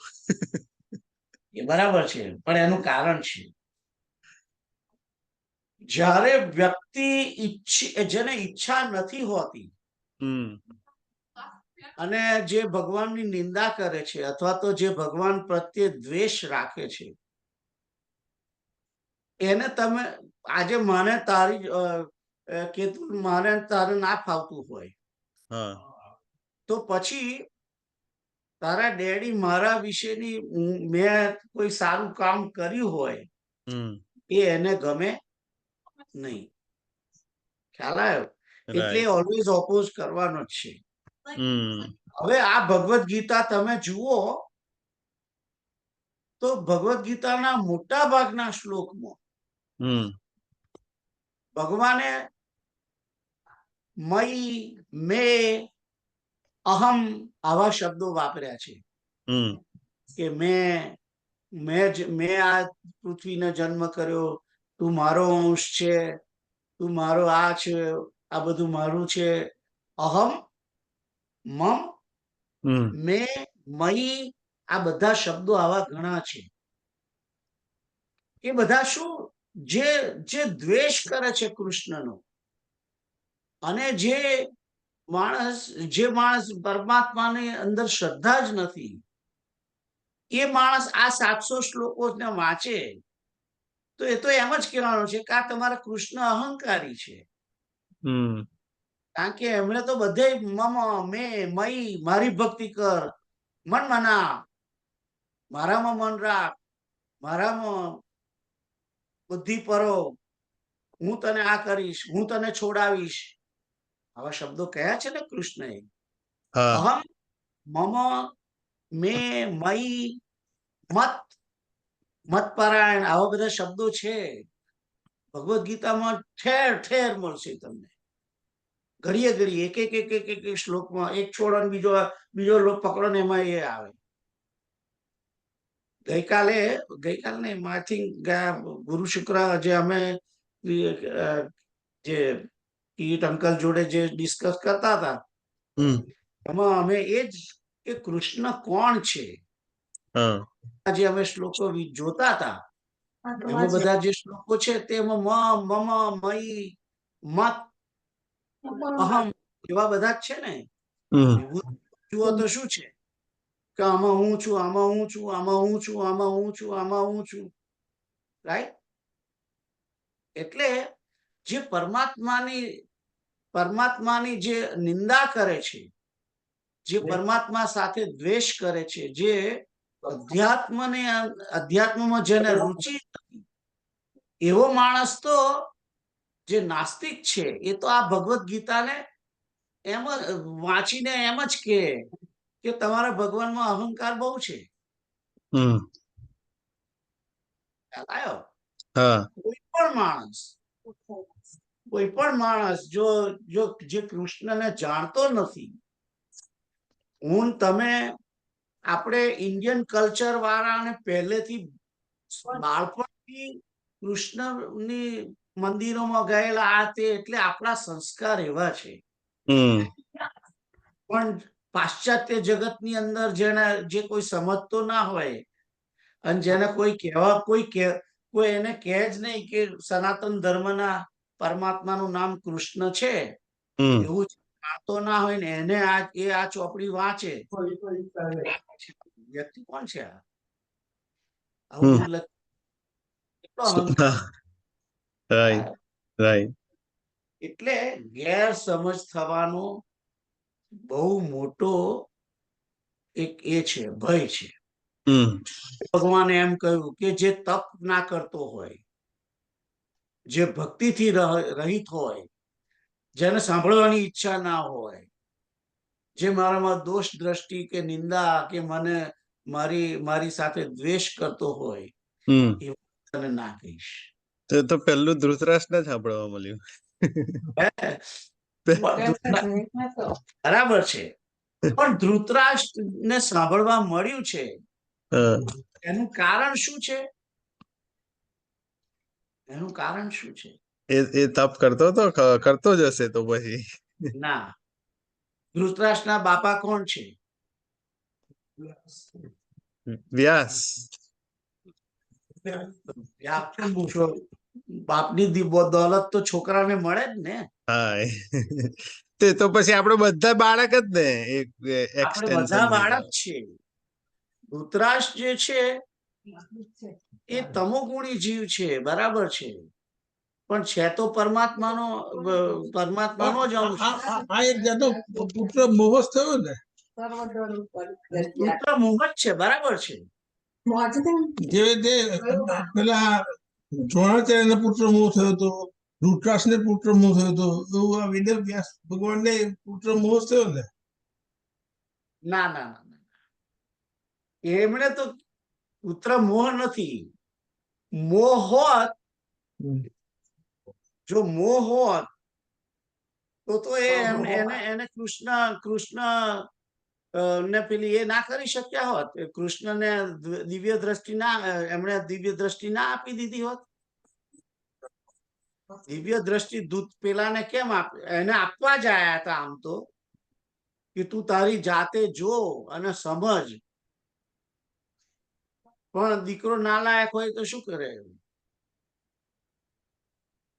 એ બરાબર છે, પણ એનું કારણ છે. જ્યારે વ્યક્તિ જેને ઈચ્છા નથી હોતી અને જે ભગવાનની નિંદા કરે છે અથવા તો જે ભગવાન પ્રત્યે દ્વેષ રાખે છે, એને તમે આજે મને તારી કે મારે તારે ના ફાવતું હોય, તો પછી તારા ડેડી મારા વિશેની મેં કોઈ સારું કામ કર્યું હોય એ એને ગમે નહીં. ખ્યાલ આવ્યો? એટલે ઓલવેઝ ઓપોઝ કરવાનો જ છે. હવે આ ભગવદ ગીતા તમે જુઓ તો ભગવદ ગીતાના મોટા ભાગના શ્લોકમાં ભગવાને મયી, મે, અહમ આવા શબ્દો વાપર્યા છે કે મેં આ પૃથ્વીને જન્મ કર્યો, તું મારો અંશ છે, તું મારો આ છે, આ બધું મારું છે. અહમ, મમ, મે, મયી આ બધા શબ્દો આવા ઘણા છે. એ બધા શું, જે દ્વેષ કરે છે કૃષ્ણનો, અને જે માણસ પરમાત્માની અંદર શ્રદ્ધા જ નથી, એ માણસ આ 700 શ્લોકોને વાંચે તો એ તો એમ જ કહેવાનું છે કે આ તમારા કૃષ્ણ અહંકારી છે. કારણ કે એમણે તો બધે મમ, મે, મયી, મારી ભક્તિ કર, મન મના, મારામાં મન રાખ, મારામાં બુદ્ધિ પરો, હું તને આ કરીશ, હું તને છોડાવીશ, આવા શબ્દો કયા છે ને કૃષ્ણએ. અહમ, મમ, મે, મયી, મત પરાયણ આવા બધા શબ્દો છે ભગવદ ગીતામાં ઠેર ઠેર મળશે તમને. ઘડીએ ઘડીએ એક શ્લોકમાં એક છોડ અને બીજો લોક પકડો ને એમાં એ આવે. ગઈકાલે નહીં, આઈ થિંક ગુરુ શુક્ર જે અમે જે કીટ અંકલ જોડે જે ડિસ્કસ કરતા હતા એમાં અમે એ જ કે કૃષ્ણ કોણ છે જે અમે શ્લોકો જોતા હતા, એમાં બધા જે શ્લોકો છે તેમાં મમ, મયી, મત, અહમ એવા બધા જ છે ને. જુઓ તો શું છે કે આમાં હું છું, આમાં હું છું, આમાં હું છું, આમાં હું છું, આમાં હું છું, રાઈટ? એટલે જે પરમાત્માની જે નિંદા કરે છે, જે પરમાત્મા સાથે દ્વેષ કરે છે, જે અધ્યાત્મમાં જેને રુચિ નથી, એવો માણસ તો જે નાસ્તિક છે એ તો આ ભગવદ ગીતાને એમ વાંચીને એમ જ કે તમારા ભગવાનમાં અહંકાર બહુ છે. કોઈ પણ માણસ જો જે કૃષ્ણને જાણતો નથી, તમે આપણે ઇન્ડિયન કલ્ચર વાળાને પહેલેથી બાળપણથી કૃષ્ણની મંદિરોમાં ગયેલા આ તે, એટલે આપણા સંસ્કાર એવા છે. પણ પાશ્ચાત્ય જગતની અંદર જે કોઈ સમજતો ના હોય અને જેને કોઈ એને કહે જ નહીં કે સનાતન ધર્મના પરમાત્માનું નામ કૃષ્ણ છે, એવું જાણતો ના હોય ને એને આ ચોપડી વાંચે, વ્યક્તિ કોણ છે આવું એટલે ગેરસમજ થવાનો બહુ મોટો એક એ છે, ભય છે. ભગવાને એમ કહ્યું કે જે તપ ના કરતો હોય, જે ભક્તિથી રહિત હોય, જેને સાંભળવાની ઈચ્છા ના હોય, જે મારામાં દોષ દ્રષ્ટિ કે નિંદા કે મને મારી સાથે દ્વેષ કરતો હોય, એ તને ના કહીશ. તો પહેલું ધૃતરાષ્ટ્ર જ સાંભળવા મળ્યું. બરાબર છે, પણ ધૃતરાષ્ટ્ર ને સાંભળવા મળ્યું છે, એનું કારણ શું છે? એનું કારણ શું છે? એ તપ કરતો જ હશે તો પછી. ના, ધૃતરાષ્ટ્રના બાપા કોણ છે? વ્યાસ. બાપની દોલત તો છોકરાને મળે જ ને. હા, તો પછી આપણે બધા બાળક જ ને. આપણે બધા બાળક છે. ધૃતરાષ્ટ્ર જે છે એ તમોગુણી જીવ છે, બરાબર છે, પણ છે તો પરમાત્માનો જ અંશ. આ એક જાતનો પુત્ર મોહ જ થયો ને. પુત્ર મોહ જ છે, બરાબર છે. જે રીતે પેલા દ્રોણાચાર્યને પુત્ર મોહ થયો હતો, ધૃતરાષ્ટ્રને પુત્ર મોહ થયો હતો, એવું આ વેદ વ્યાસ ભગવાનને પુત્ર મોહ થયો ને. ના ના ના, એમણે તો પુત્ર મોહ નથી. મોહ હોત, જો મોહ હોત તો એને કૃષ્ણ ને પેલી એ ના કરી શક્યા હોત. કૃષ્ણને દિવ્ય દ્રષ્ટિ એમણે દિવ્ય દ્રષ્ટિ ના આપી દીધી હોત. દિવ્ય દ્રષ્ટિ દૂત પેલાને કેમ એને આપવા જ આયા હતા આમ તો, કે તું તારી જાતે જો અને સમજ. પણ દીકરો નાલાયક હોય તો શું કરે?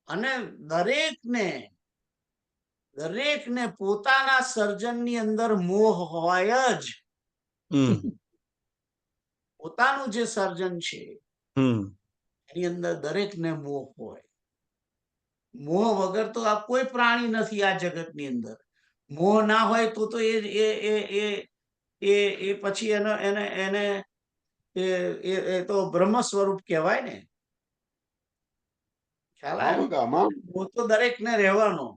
અને દરેકને પોતાના સર્જનની અંદર મોહ હોય જ. પોતાનું જે સર્જન છે એની અંદર દરેકને મોહ હોય. મોહ વગર તો આ કોઈ પ્રાણી નથી આ જગતની અંદર. મોહ ના હોય તો એ પછી એને તો બ્રહ્મ સ્વરૂપ કહેવાય ને. ખ્યાલ આવ્યો? મોહ તો દરેકને રહેવાનો.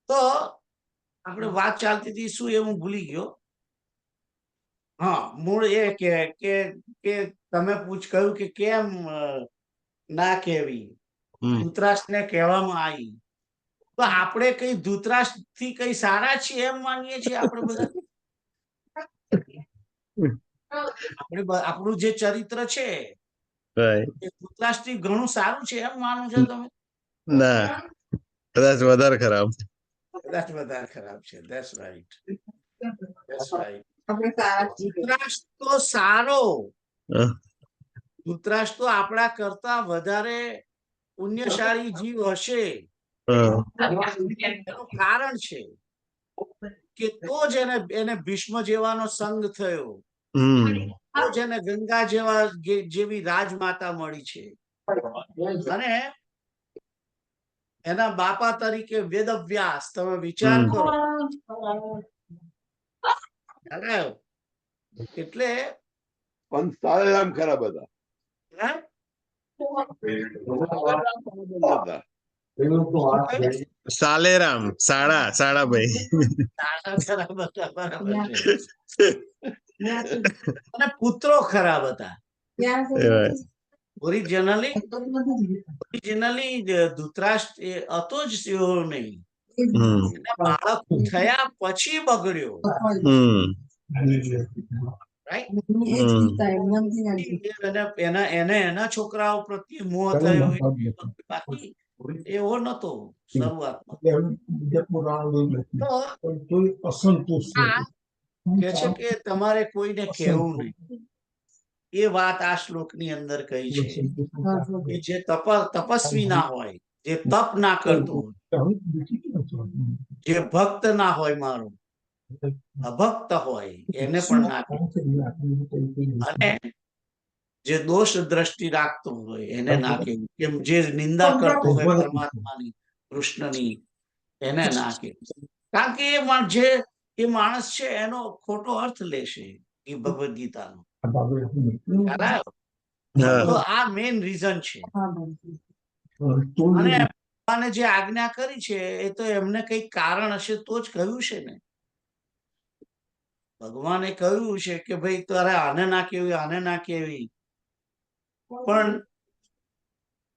તો આપણે વાત ચાલતી હતી શું એ હું ભૂલી ગયો. હા, મૂળ એ કે તમે કહ્યું કે કેમ ના કહેવી, ધૃતરાષ્ટ્રને કહેવામાં આવી. તો આપણે કઈ ધૃતરાષ્ટ્ર થી કઈ સારા છીએ એમ માનીએ છીએ આપણે બધા? આપણું જે ચરિત્ર છે એ ધૃતરાષ્ટ્ર થી ઘણું સારું છે એમ માનો છો તમે? ના, કદાચ વધારે ખરાબ. કદાચ વધારે ખરાબ છે. That's right. ધૃતરાષ્ટ્ર તો સારો. ધૃતરાષ્ટ્ર તો આપણા કરતા વધારે પુણ્યશાળી જીવ હશે. એનું કારણ છે કે તો જ એને ભીષ્મ જેવાનો સંગ થયો, તો જ એને ગંગા જેવી રાજમાતા મળી છે. અને એના બાપા તરીકે વેદવ્યાસ, તમે વિચાર કરો. એટલે પણ સારામ ખરાબ હતા. સાલેરામ શાળાભાઈ ખરાબ હતા, બરાબર છે. અને પુત્રો ખરાબ હતા. ઓરિજિનલી ધૃતરાષ્ટ્ર હતો જ એવો નહીં. બાળક થયા પછી બગડ્યો. એના છોકરાઓ પ્રત્યે મોહ થયો, બાકી એવો નતો શરૂઆતમાં. કે છે કે તમારે કોઈને કહેવું નહીં. એ વાત આ શ્લોકની અંદર કહી છે કે જે તપસ્વી ના હોય, જે તપ ના કરતો હોય, જે ભક્ત ના હોય, મારો અભક્ત હોય, એને પણ ના કહેવું. અને જે દોષ દ્રષ્ટિ રાખતો હોય એને ના કહેવું. કેમ જે નિંદા કરતો હોય પરમાત્માની, કૃષ્ણની, એને ના કહેવું. કારણ કે એ માણસ છે એનો ખોટો અર્થ લેશે એ ભગવદ ગીતાનો. તો આ મેઇન રીઝન છે. અને ભગવાને જે આજ્ઞા કરી છે એ તો એમને કઈક કારણ હશે તો જ કહ્યું છે ને. ભગવાને કહ્યું છે કે ભાઈ તારે આને ના કેવી, આને ના કેવી. પણ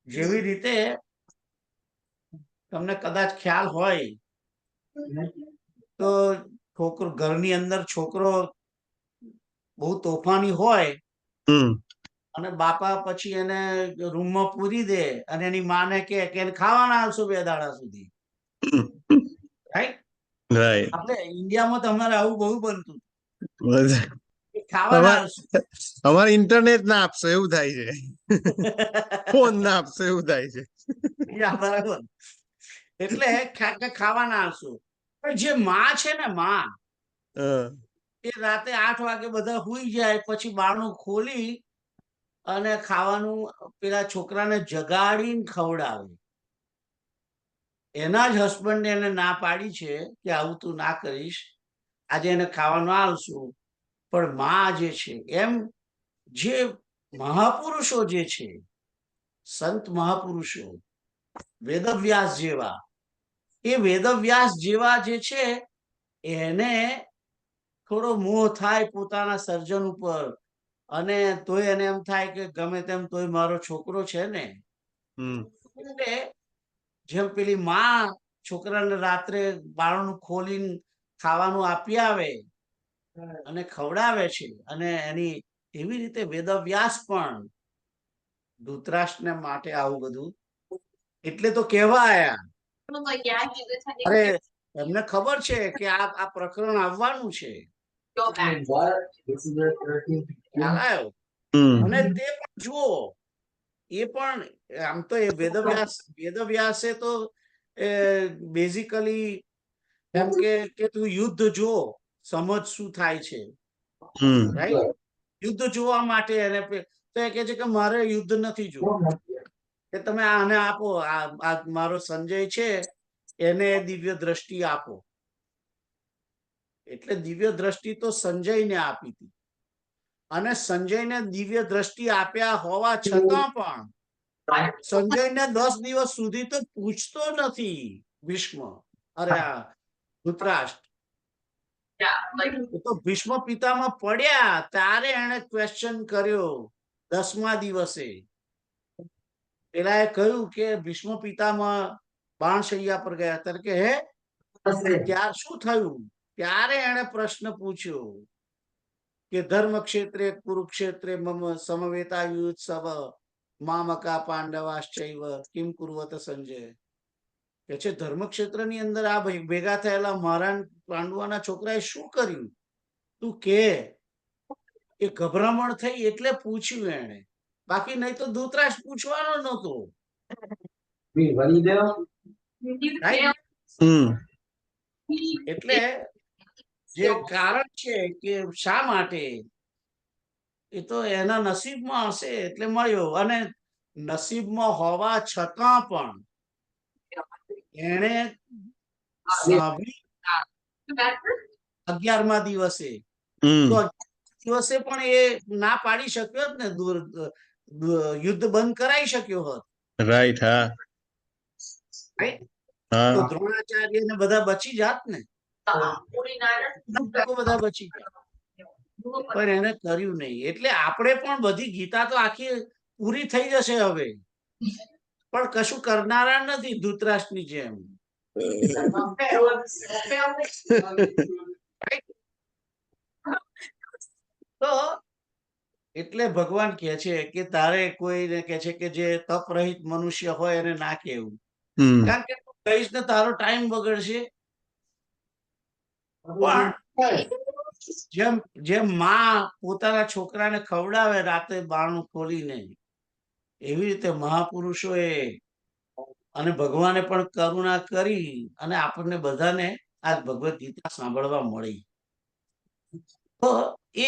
જેવી રીતે તમને કદાચ ખ્યાલ હોય તો છોકરો ઘરની અંદર છોકરો બહુ તોફાની હોય અને બાપા પછી એને રૂમમાં પૂરી દે અને એની માને કે એને ખાવાના આવશો 2 દાડા સુધી. રાઈટ. આપણે ઇન્ડિયામાં તમારે આવું બહુ બનતું ખાવાના આવશું. અમારે ઇન્ટરનેટ ના આપશો એવું થાય છે, ફોન ના આપશો એવું થાય છે. બરાબર. એટલે ખાવાના આવશું. પણ જે માં છે ને, માં એ રાતે 8 વાગે બધા સુઈ જાય પછી બારણું ખોલી અને ખાવાનું પેલા છોકરાને જગાડીને ખવડાવે. એના જ હસબન્ડ એને ના પાડી છે કે આવું તું ના કરીશ, આજે એને ખાવાનું આવશું. પણ માં જે છે, એમ જે મહાપુરુષો જે છે, સંત મહાપુરુષો વેદવ્યાસ જેવા, એ વેદવ્યાસ જેવા જે છે એને થોડો મોહ થાય પોતાના સર્જન ઉપર અને તોય એને એમ થાય કે ગમે તેમ તોય મારો છોકરો છે ને. એટલે જેમ પેલી માં છોકરાને રાત્રે બારણું ખોલીને ખાવાનું આપી આવે અને ખવડાવે છે, અને એની એવી રીતે વેદવ્યાસ પણ ધૃતરાષ્ટ્રને માટે આવું બધું, એટલે તો કહેવા આયા. અરે એમને ખબર છે કે આ પ્રકરણ આવવાનું છે. ખ્યાલ આવ્યો? અને તે પણ જુઓ, એ પણ આમ તો એ વેદવ્યાસે તો બેઝિકલી એમ કે તું યુદ્ધ જો, સમજ શું થાય છે. રાઈટ. યુદ્ધ જોવા માટે એને તો એ કહે છે કે મારે યુદ્ધ નથી જોવું, કે તમે આને આપો, આ મારો સંજય છે એને દિવ્ય દ્રષ્ટિ આપો. એટલે દિવ્ય દ્રષ્ટિ તો સંજયને આપી હતી, અને સંજયને દિવ્ય દ્રષ્ટિ આપ્યા હોવા છતાં પણ સંજયને 10 દિવસ સુધી તો પૂછતો નથી ભીષ્મ, અરે આ ધૃતરાષ્ટ્ર. તો ભીષ્મ પિતામાં પડ્યા ત્યારે એને ક્વેશ્ચન કર્યો 10મા દિવસે. પેલા એ કહ્યું કે ભીષ્મ પિતામાં બાણશૈયા પર ગયા ત્યારે કે હે ત્યાર શું થયું? ત્યારે એને પ્રશ્ન પૂછ્યો કે ધર્મ ક્ષેત્રે કુરુક્ષેત્રે મમ સમવેતા યુત્સવ મામકા પાંડવાશ્ચૈવ કિમ કુર્વત સંજય. કે છે ધર્મક્ષેત્રની અંદર આ ભેગા થયેલા મારા પાંડવોના છોકરાએ શું કર્યું? તું કે. એ ગભરામણ થઈ એટલે પૂછ્યું એને, બાકી નહીં તો ધૃતરાષ્ટ્ર પૂછવાનો નહોતો. એટલે જે કારણ છે કે શા માટે, એ તો એના નસીબમાં હશે એટલે મળ્યો. અને નસીબમાં હોવા છતાં પણ એને 11મા દિવસે દિવસે પણ એ ના પાડી શક્યો જ ને, યુદ્ધ બંધ કરાવી શક્યો હોત. રાઈટ. તો દ્રોણાચાર્ય ને બધા બચી જાત ને, બધા બચી ગયા. પણ એને કર્યું નહીં. એટલે આપણે પણ બધી ગીતા તો આખી પૂરી થઈ જશે હવે, પણ કશું કરનારા નથી ધૃતરાષ્ટ્રની જેમ. તો એટલે ભગવાન કહે છે કે તારે કોઈને કહે છે કે જે તપ રહિત મનુષ્ય હોય એને ના કહેવું, કારણ કે તું કહીશ ને તારો ટાઈમ બગડશે. પણ જેમ માં પોતાના છોકરાને ખવડાવે રાતે બારણું ખોલીને, એવી રીતે મહાપુરુષોએ અને ભગવાને પણ કરુણા કરી અને આપણને બધાને આ ભગવદ ગીતા સાંભળવા મળી. તો એ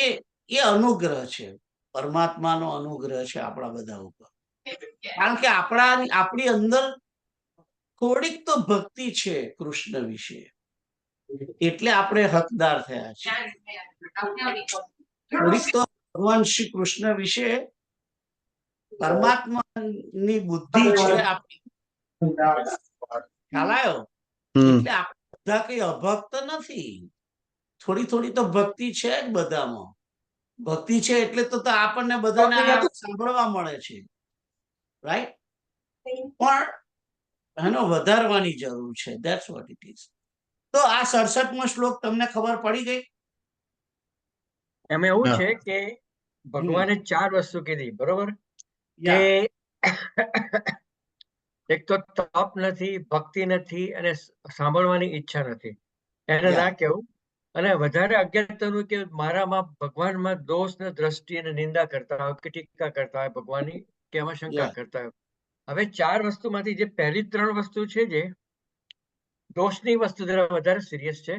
અનુગ્રહ છે, પરમાત્માનો અનુગ્રહ છે આપણા બધા ઉપર. કારણ કે આપણી અંદર થોડીક તો ભક્તિ છે કૃષ્ણ વિશે, એટલે આપણે હકદાર થયા છે. થોડીક તો ભગવાન શ્રી કૃષ્ણ વિશે પરમાત્માની બુદ્ધિ છે આપણી, ખ્યાલ આવ્યો? એટલે આપણે બધા કઈ અભક્ત નથી, થોડી થોડી તો ભક્તિ છે જ બધામાં. ભક્તિ છે એટલે તો આપણને બધાને આ સાંભળવા મળે છે, રાઈટ? પણ એનો વધારવાની જરૂર છે. That's what it is. તો આ 67મો શ્લોક તમને ખબર પડી ગઈ? એમાં એવું છે કે ભગવાને 4 વસ્તુ કીધી, બરોબર? કે એક તો તપ નથી, ભક્તિ નથી અને સાંભળવાની ઈચ્છા નથી. એને ના કેવું. અને વધારે અગત્યનું કે મારામાં ભગવાનમાં દોષ ને દ્રષ્ટિ અને નિંદા કરતા હોય કે ટીકા કરતા હોય ભગવાનની, કે એમાં શંકા કરતા હોય. હવે 4 વસ્તુમાંથી જે પહેલી 3 વસ્તુ છે, જે દોષની વસ્તુ જરા વધારે સિરિયસ છે.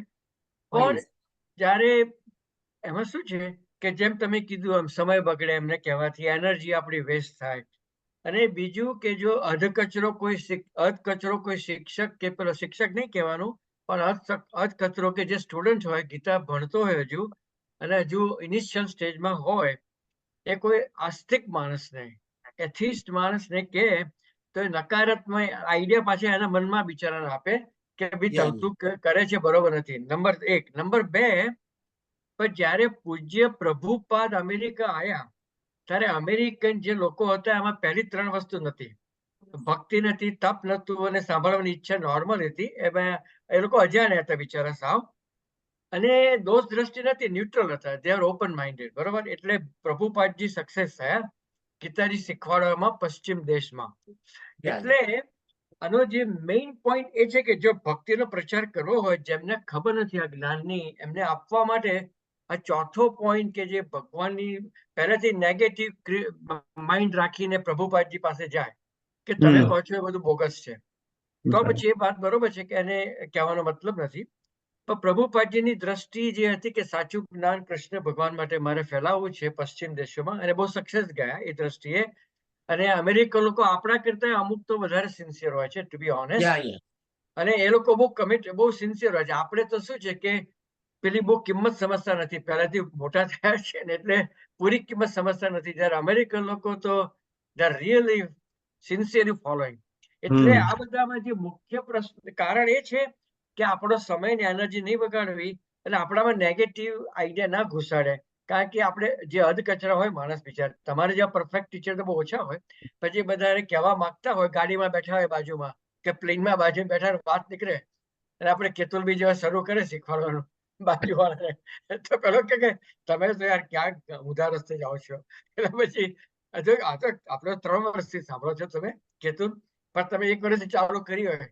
પણ જ્યારે એમાં શું છે કે જેમ તમે કીધું એમ સમય બગડે એમને કહેવાથી, એનર્જી આપણી વેસ્ટ થાય. અને બીજું કે જો અધકચરો કોઈ શિક્ષક કે પેલો શિક્ષક નહીં કહેવાનું, પણ અધકચરો કે જે સ્ટુડન્ટ હોય, ગીતા ભણતો હોય હજુ અને હજુ ઇનિશિયલ સ્ટેજમાં હોય, એ કોઈ આસ્તિક માણસને, એથિસ્ટ માણસને કે તો એ નકારાત્મક આઈડિયા પાછા એના મનમાં બિચારાને આપે કે ભાઈ તું કરે છે બરોબર નથી. નંબર 1. નંબર 2, પણ જ્યારે પૂજ્ય પ્રભુપાદ અમેરિકા આવ્યા ત્યારે અમેરિકન જે લોકો હતા એમાં પહેલી 3 વસ્તુ નથી, ભક્તિ નથી, તપ નતું અને સાંભળવાની ઈચ્છા નોર્મલ હતી. એમાં એ લોકો અજાણ્યા હતા બિચારા સાવ. અને દોષ દ્રષ્ટિ નથી, ન્યુટ્રલ હતા. દે આર ઓપન માઇન્ડેડ, બરોબર? એટલે પ્રભુપાદજી સક્સેસ થયા ગીતાજી શીખવાડવામાં પશ્ચિમ દેશમાં. એટલે આનો જે મેઇન પોઈન્ટ એ છે કે જો ભક્તિનો પ્રચાર કરવો હોય, જેમને ખબર નથી આ જ્ઞાનની, એમને આપવા માટે આ ચોથો પોઈન્ટ કે જે ભગવાનની પહેલેથી નેગેટિવ માઇન્ડ રાખીને પ્રભુપાદજી પાસે જાય કે તમે કહો છો એ બધું બોગસ છે, તો પછી એ વાત બરોબર છે કે એને કહેવાનો મતલબ નથી. પણ પ્રભુપાદજીની દ્રષ્ટિ જે હતી કે સાચું જ્ઞાન કૃષ્ણ ભગવાન માટે મારે ફેલાવવું છે પશ્ચિમ દેશોમાં, અને બહુ સક્સેસ ગયા એ દ્રષ્ટિએ. અને અમેરિકન લોકો આપણા કરતા અમુક તો વધારે સિન્સિયર હોય છે, ટુ બી ઓનેસ્ટ. અને એ લોકો બહુ બહુ સિન્સિયર હોય છે. આપણે તો શું છે કે પેલી બહુ કિંમત સમજતા નથી, પહેલાથી મોટા થયા છે ને એટલે પૂરી કિંમત સમજતા નથી. જ્યારે અમેરિકન લોકો તો they are really sincerely following. એટલે આ બધામાં જે મુખ્ય પ્રશ્ન કારણ એ છે કે આપણો સમય ને એનર્જી નહીં બગાડવી અને આપણામાં નેગેટિવ આઈડિયા ના ઘુસાડે. કારણ કે આપણે જે અધકચરા હોય માણસ બિચાર, તમારે જેવા પરફેક્ટ ટીચર તો બહુ ઓછા હોય, પછી બધા કહેવા માંગતા હોય, ગાડીમાં બેઠા હોય બાજુમાં કે પ્લેનમાં બાજુ બેઠા વાત નીકળે અને આપણે કેતુલબી જેવા શરૂ કરે શીખવાડવાનું બાજુ વાળાને, તો પેલો કે તમે તો યાર ક્યાં ઊંધા રસ્તે જાઓ છો. એટલે પછી આપણે 3 વર્ષથી સાંભળો છો તમે કેતુલ, પણ તમે 1 વર્ષથી ચાલુ કરી હોય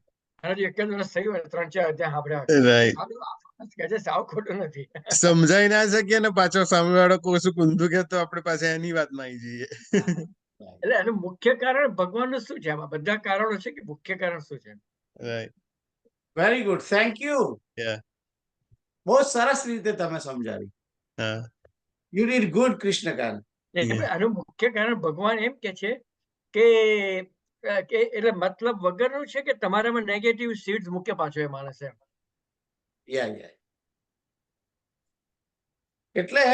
અને 1 જ વર્ષ થયું હોય 3-4 અધ્યાય સાંભળ્યા, સાવ ખોટું નથી. સમજાઈ ના શકીએ ને પાછો સામેવાળો કશું કુંધું કે તો આપણે પાછા એની વાતમાં આવી જઈએ. એટલે એનું મુખ્ય કારણ ભગવાનનું શું છે? આમાં બધા કારણો છે કે મુખ્ય કારણ શું છે? Very good, thank you. બહુ સરસ રીતે તમે સમજાવી. You did good Krishan Kant. આનું મુખ્ય કારણ ભગવાન એમ કે છે કે એટલે મતલબ વગરનું છે કે તમારામાં નેગેટિવ સીડ્સ મૂકે પાછો એ માણસે. એટલે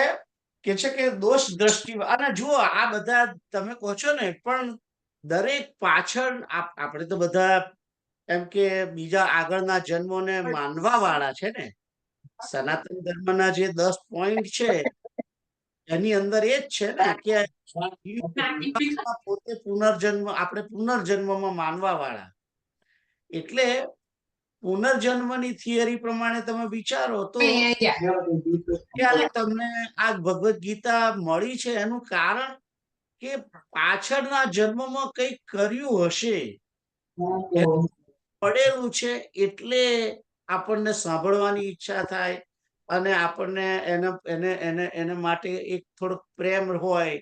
કે છે કે દોષ દ્રષ્ટિ, અને જુઓ આ બધા તમે કહો છો ને, પણ દરેક પાછળ આપણે તો બધા એમ કે બીજા આગળના જન્મોને માનવા વાળા છે ને. સનાતન ધર્મના જે 10 પોઈન્ટ છે એની અંદર એ જ છે ને કે પોતે પુનર્જન્મ, આપણે પુનર્જન્મમાં માનવા વાળા. એટલે પુનર્જન્મની થિયરી પ્રમાણે તમે વિચારો તો તમને આ ભગવદ ગીતા મળી છે એનું કારણ કે પાછળના જન્મમાં કંઈક કર્યું હશે, પડેલું છે, એટલે આપણને સાંભળવાની ઈચ્છા થાય અને આપણને એને માટે એક થોડોક પ્રેમ હોય.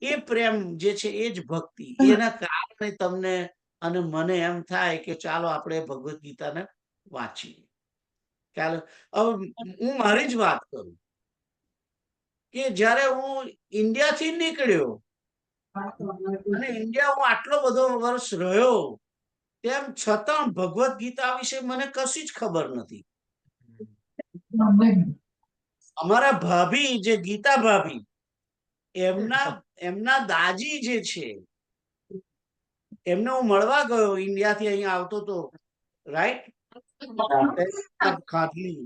એ પ્રેમ જે છે એ જ ભક્તિ. એના કારણે તમને અને મને એમ થાય કે ચાલો આપણે ભગવદ ગીતાને વાંચીએ. ચાલો હવે હું મારી જ વાત કરું કે જ્યારે હું ઇન્ડિયાથી નીકળ્યો અને ઇન્ડિયા હું આટલો બધો વર્ષ રહ્યો, તેમ છતાં ભગવદ ગીતા વિશે મને કશી જ ખબર નથી. અમારા ભાભી જે ગીતા ભાભી, એમના દાજી જે છે એમને હું મળવા ગયો, ઇન્ડિયાથી અહીંયા આવતો હતો, રાઈટ, ખાટલી.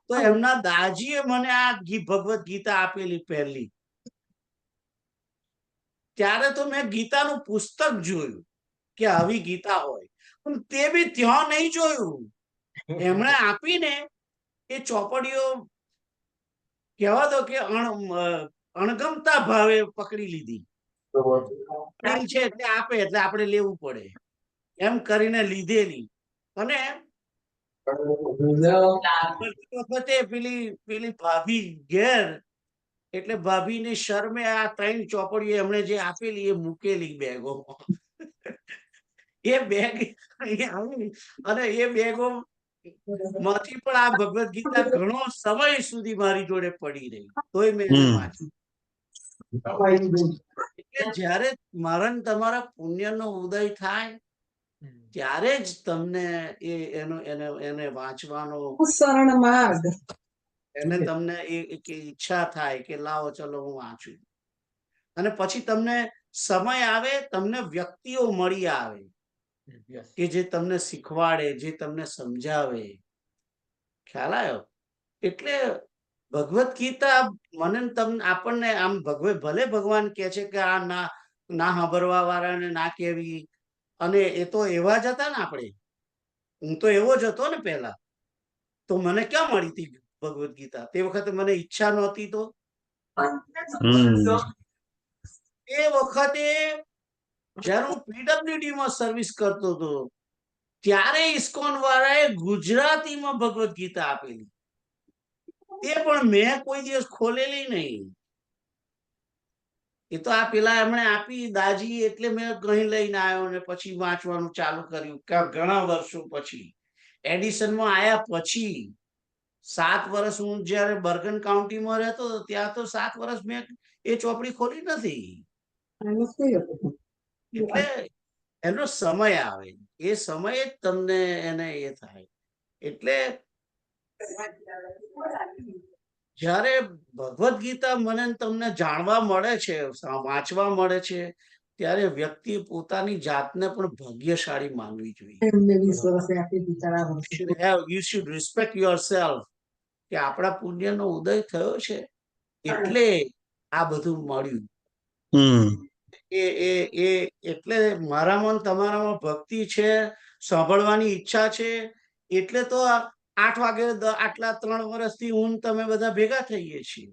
તો એમના દાજીએ મને આ ભગવદ ગીતા આપેલી પહેલી. ત્યારે તો મેં ગીતાનું પુસ્તક જોયું કે આવી ગીતા હોય, પણ તે બી ત્યાં નહીં જોયું. એમણે આપીને એ ચોપડીઓ કહેવા દો કે અણગમતા ભાવે પકડી લીધી. છે એટલે આપે એટલે આપણે લેવું પડે એમ કરીને લીધેલી. અને વખતે પેલી ભાભી ઘેર, એટલે ભાભીની શરમે આ 3 ચોપડીઓ એમણે જે આપેલી એ મૂકેલી બેગોમાં. એ બેગ અને એ બેગો માંથી પણ આ ભગવદ ગીતા ઘણો સમય સુધી મારી જોડે પડી રહી, તોય મેં એને વાંચ્યું. એટલે જયારે મારા ને તમારા પુણ્યનો ઉદય થાય ત્યારે જ તમને એને વાંચવાનો સરળ માર્ગ, એને તમને એક ઈચ્છા થાય કે લાવો ચલો હું વાંચું. અને પછી તમને સમય આવે, તમને વ્યક્તિઓ મળી આવે કે જે તમને શીખવાડે, જે તમને સમજાવે. ખ્યાલ આવ્યો? એટલે ભગવદ ગીતા મને તમને આપણને આમ ભલે ભગવાન કહે છે કે આ ના સાંભળવા વાળાને ના કહેવી, અને એ તો એવા જ હતા ને. આપણે, હું તો એવો જ હતો ને પહેલા. તો મને ક્યાં મળી હતી ભગવદ ગીતા? તે વખતે મને ઈચ્છા નહોતી. તો એ વખતે જયારે હું PWD માં સર્વિસ કરતો હતો ત્યારે ઇસ્કોન વાળાએ ગુજરાતીમાં ભગવદ ગીતા આપેલી. તે પણ મેં કોઈ દિવસ ખોલેલી નહીં. એ તો આ પેલા એમણે આપી દાજી, એટલે મેં કहीं લઈને આવ્યો ને પછી વાંચવાનું ચાલુ કર્યું. ઘણા વર્ષો પછી એડિશનમાં આયા પછી 7 વર્ષ હું જયારે બર્ગન કાઉન્ટીમાં રહેતો હતો ત્યાં તો 7 વર્ષ મેં એ ચોપડી ખોલી નથી. એટલે એનો સમય આવે, એ સમયે જ તમને એને એ થાય. એટલે જયારે ભગવદ ગીતા મને તમને જાણવા મળે છે, વાંચવા મળે છે, ત્યારે વ્યક્તિ પોતાની જાતને પણ ભાગ્યશાળી માનવી જોઈએ. You should respect yourself કે આપણા પુણ્યનો ઉદય થયો છે એટલે આ બધું મળ્યું. એટલે મારામાં તમારામાં ભક્તિ છે, સાંભળવાની ઈચ્છા છે, એટલે તો 8 વાગે આટલા 3 વર્ષથી હું તમે બધા ભેગા થઈએ છીએ.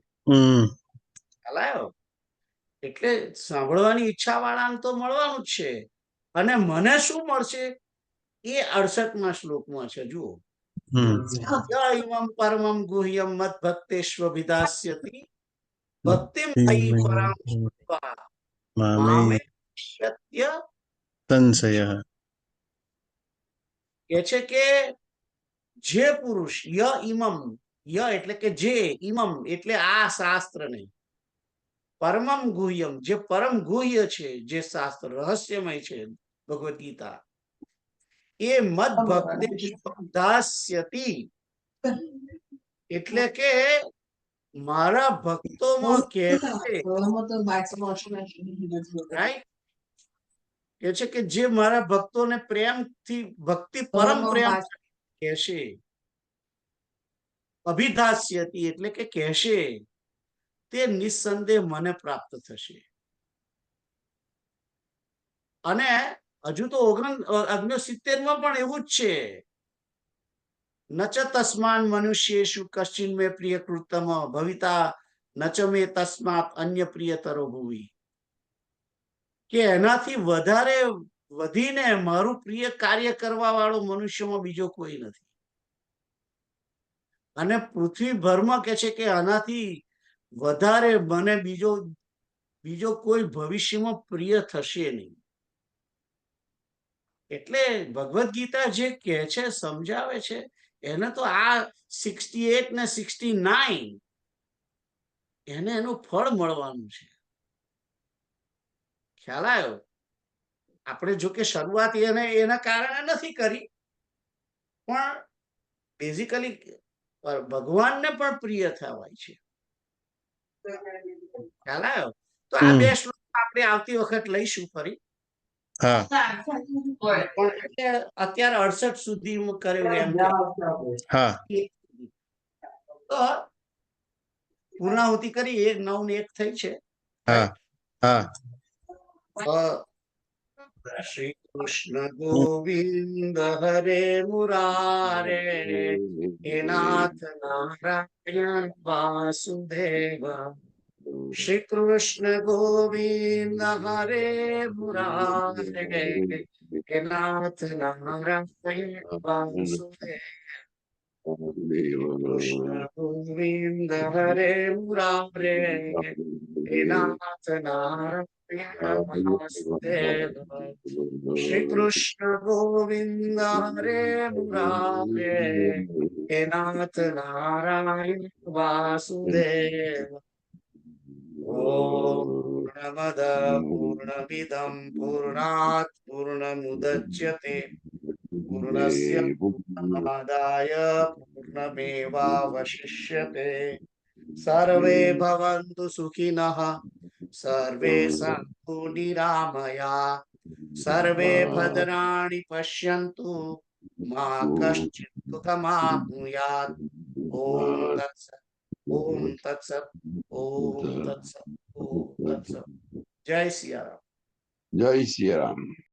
એટલે સાંભળવાની ઈચ્છા વાળાને તો મળવાનું જ છે. અને મને શું મળશે એ 68મા શ્લોકમાં છે. જુઓ, પરમમ ગુહ્યમ મત ભક્તેશ્વ વિદાસ્યતિ ભક્તિમ મયી પરામ સંશય. કે છે કે જે પુરુષ ય એટલે કે જે, ઇમમ એટલે આ શાસ્ત્ર નહીં, પરમમ ગુહ્યમ જે પરમ ગુહ્ય છે, જે શાસ્ત્ર રહસ્યમય છે ભગવદ ગીતા, એ મદ ભક્તિ એટલે કે મારા ભક્તોમાં કે છે કે જે મારા ભક્તોને પ્રેમથી ભક્તિ પરમ પ્રેમ કહેશે, અભિધાસ્યતિ એટલે કે કહેશે, તે નિસંદેહ મને પ્રાપ્ત થશે. અને હજુ તો 69માં પણ એવું જ છે. નચ તસ્માન મનુષ્યેષુ કશ્ચિન મે પ્રિય કૃતમ ભવિતા નચ મે તસ્માત અન્ય પ્રિયતરો ભુવિ. કે એનાથી વધારે વધીને મારું પ્રિય કાર્ય કરવા વાળો મનુષ્યમાં બીજો કોઈ નથી. અને પૃથ્વીભરમાં કે છે કે આનાથી વધારે મને બીજો કોઈ ભવિષ્યમાં પ્રિય થશે નહીં. એટલે ભગવદ ગીતા જે કહે છે, સમજાવે છે, એને તો આ 68 ને 69 એને એનું ફળ મળવાનું છે. ખ્યાલ આવ્યો? આપણે જો કે શરૂઆત એના કારણે નથી કરી, પણ બેઝિકલી ભગવાનને પણ પ્રિય થવાય છે. ખ્યાલ આવ્યો? તો આ 2 શ્લોક આપણે આવતી વખત લઈશું ફરી. હા પણ એટલે અત્યારે 68 સુધી કર્યું એમ કે. હા તો પૂર્ણાહુતિ કરી 9 ને 1 થઈ છે. હા હા શ્રી કૃષ્ણ ગોવિંદ હરે મુરારે હે નાથ નારાયણ વાસુદેવ. શ્રી કૃષ્ણ ગોવિંદ હરે મુરારે હે નાથ નારાયણ વાસુદેવ. કૃષ્ણ ગોવિંદ હરે મુરારે હે નાથ નારાયણ વાસુદેવ. શ્રી કૃષ્ણ ગોવિંદ હરે મુરારે હે નાથ નારાયણ વાસુદેવ. ઓમ પૂર્ણમદ પૂર્ણમિદં પૂર્ણાત પૂર્ણમુદચ્યતે પૂર્ણસ્ય પૂર્ણમાદાય પૂર્ણમેવાવશિષ્યતે. સર્વે ભવन्तु સુખિનઃ સર્વે સन्तु નિરામયા સર્વે ભદ્રાણિ પશ્યन्तु મા કશ્ચિत् દુઃખમાપ્નુયાत्. ઓમ તત્સત ઓમ તત્સત ઓમ તત્સત ઓમ તત્સત. જય સિયારામ. જય શ્રી રામ.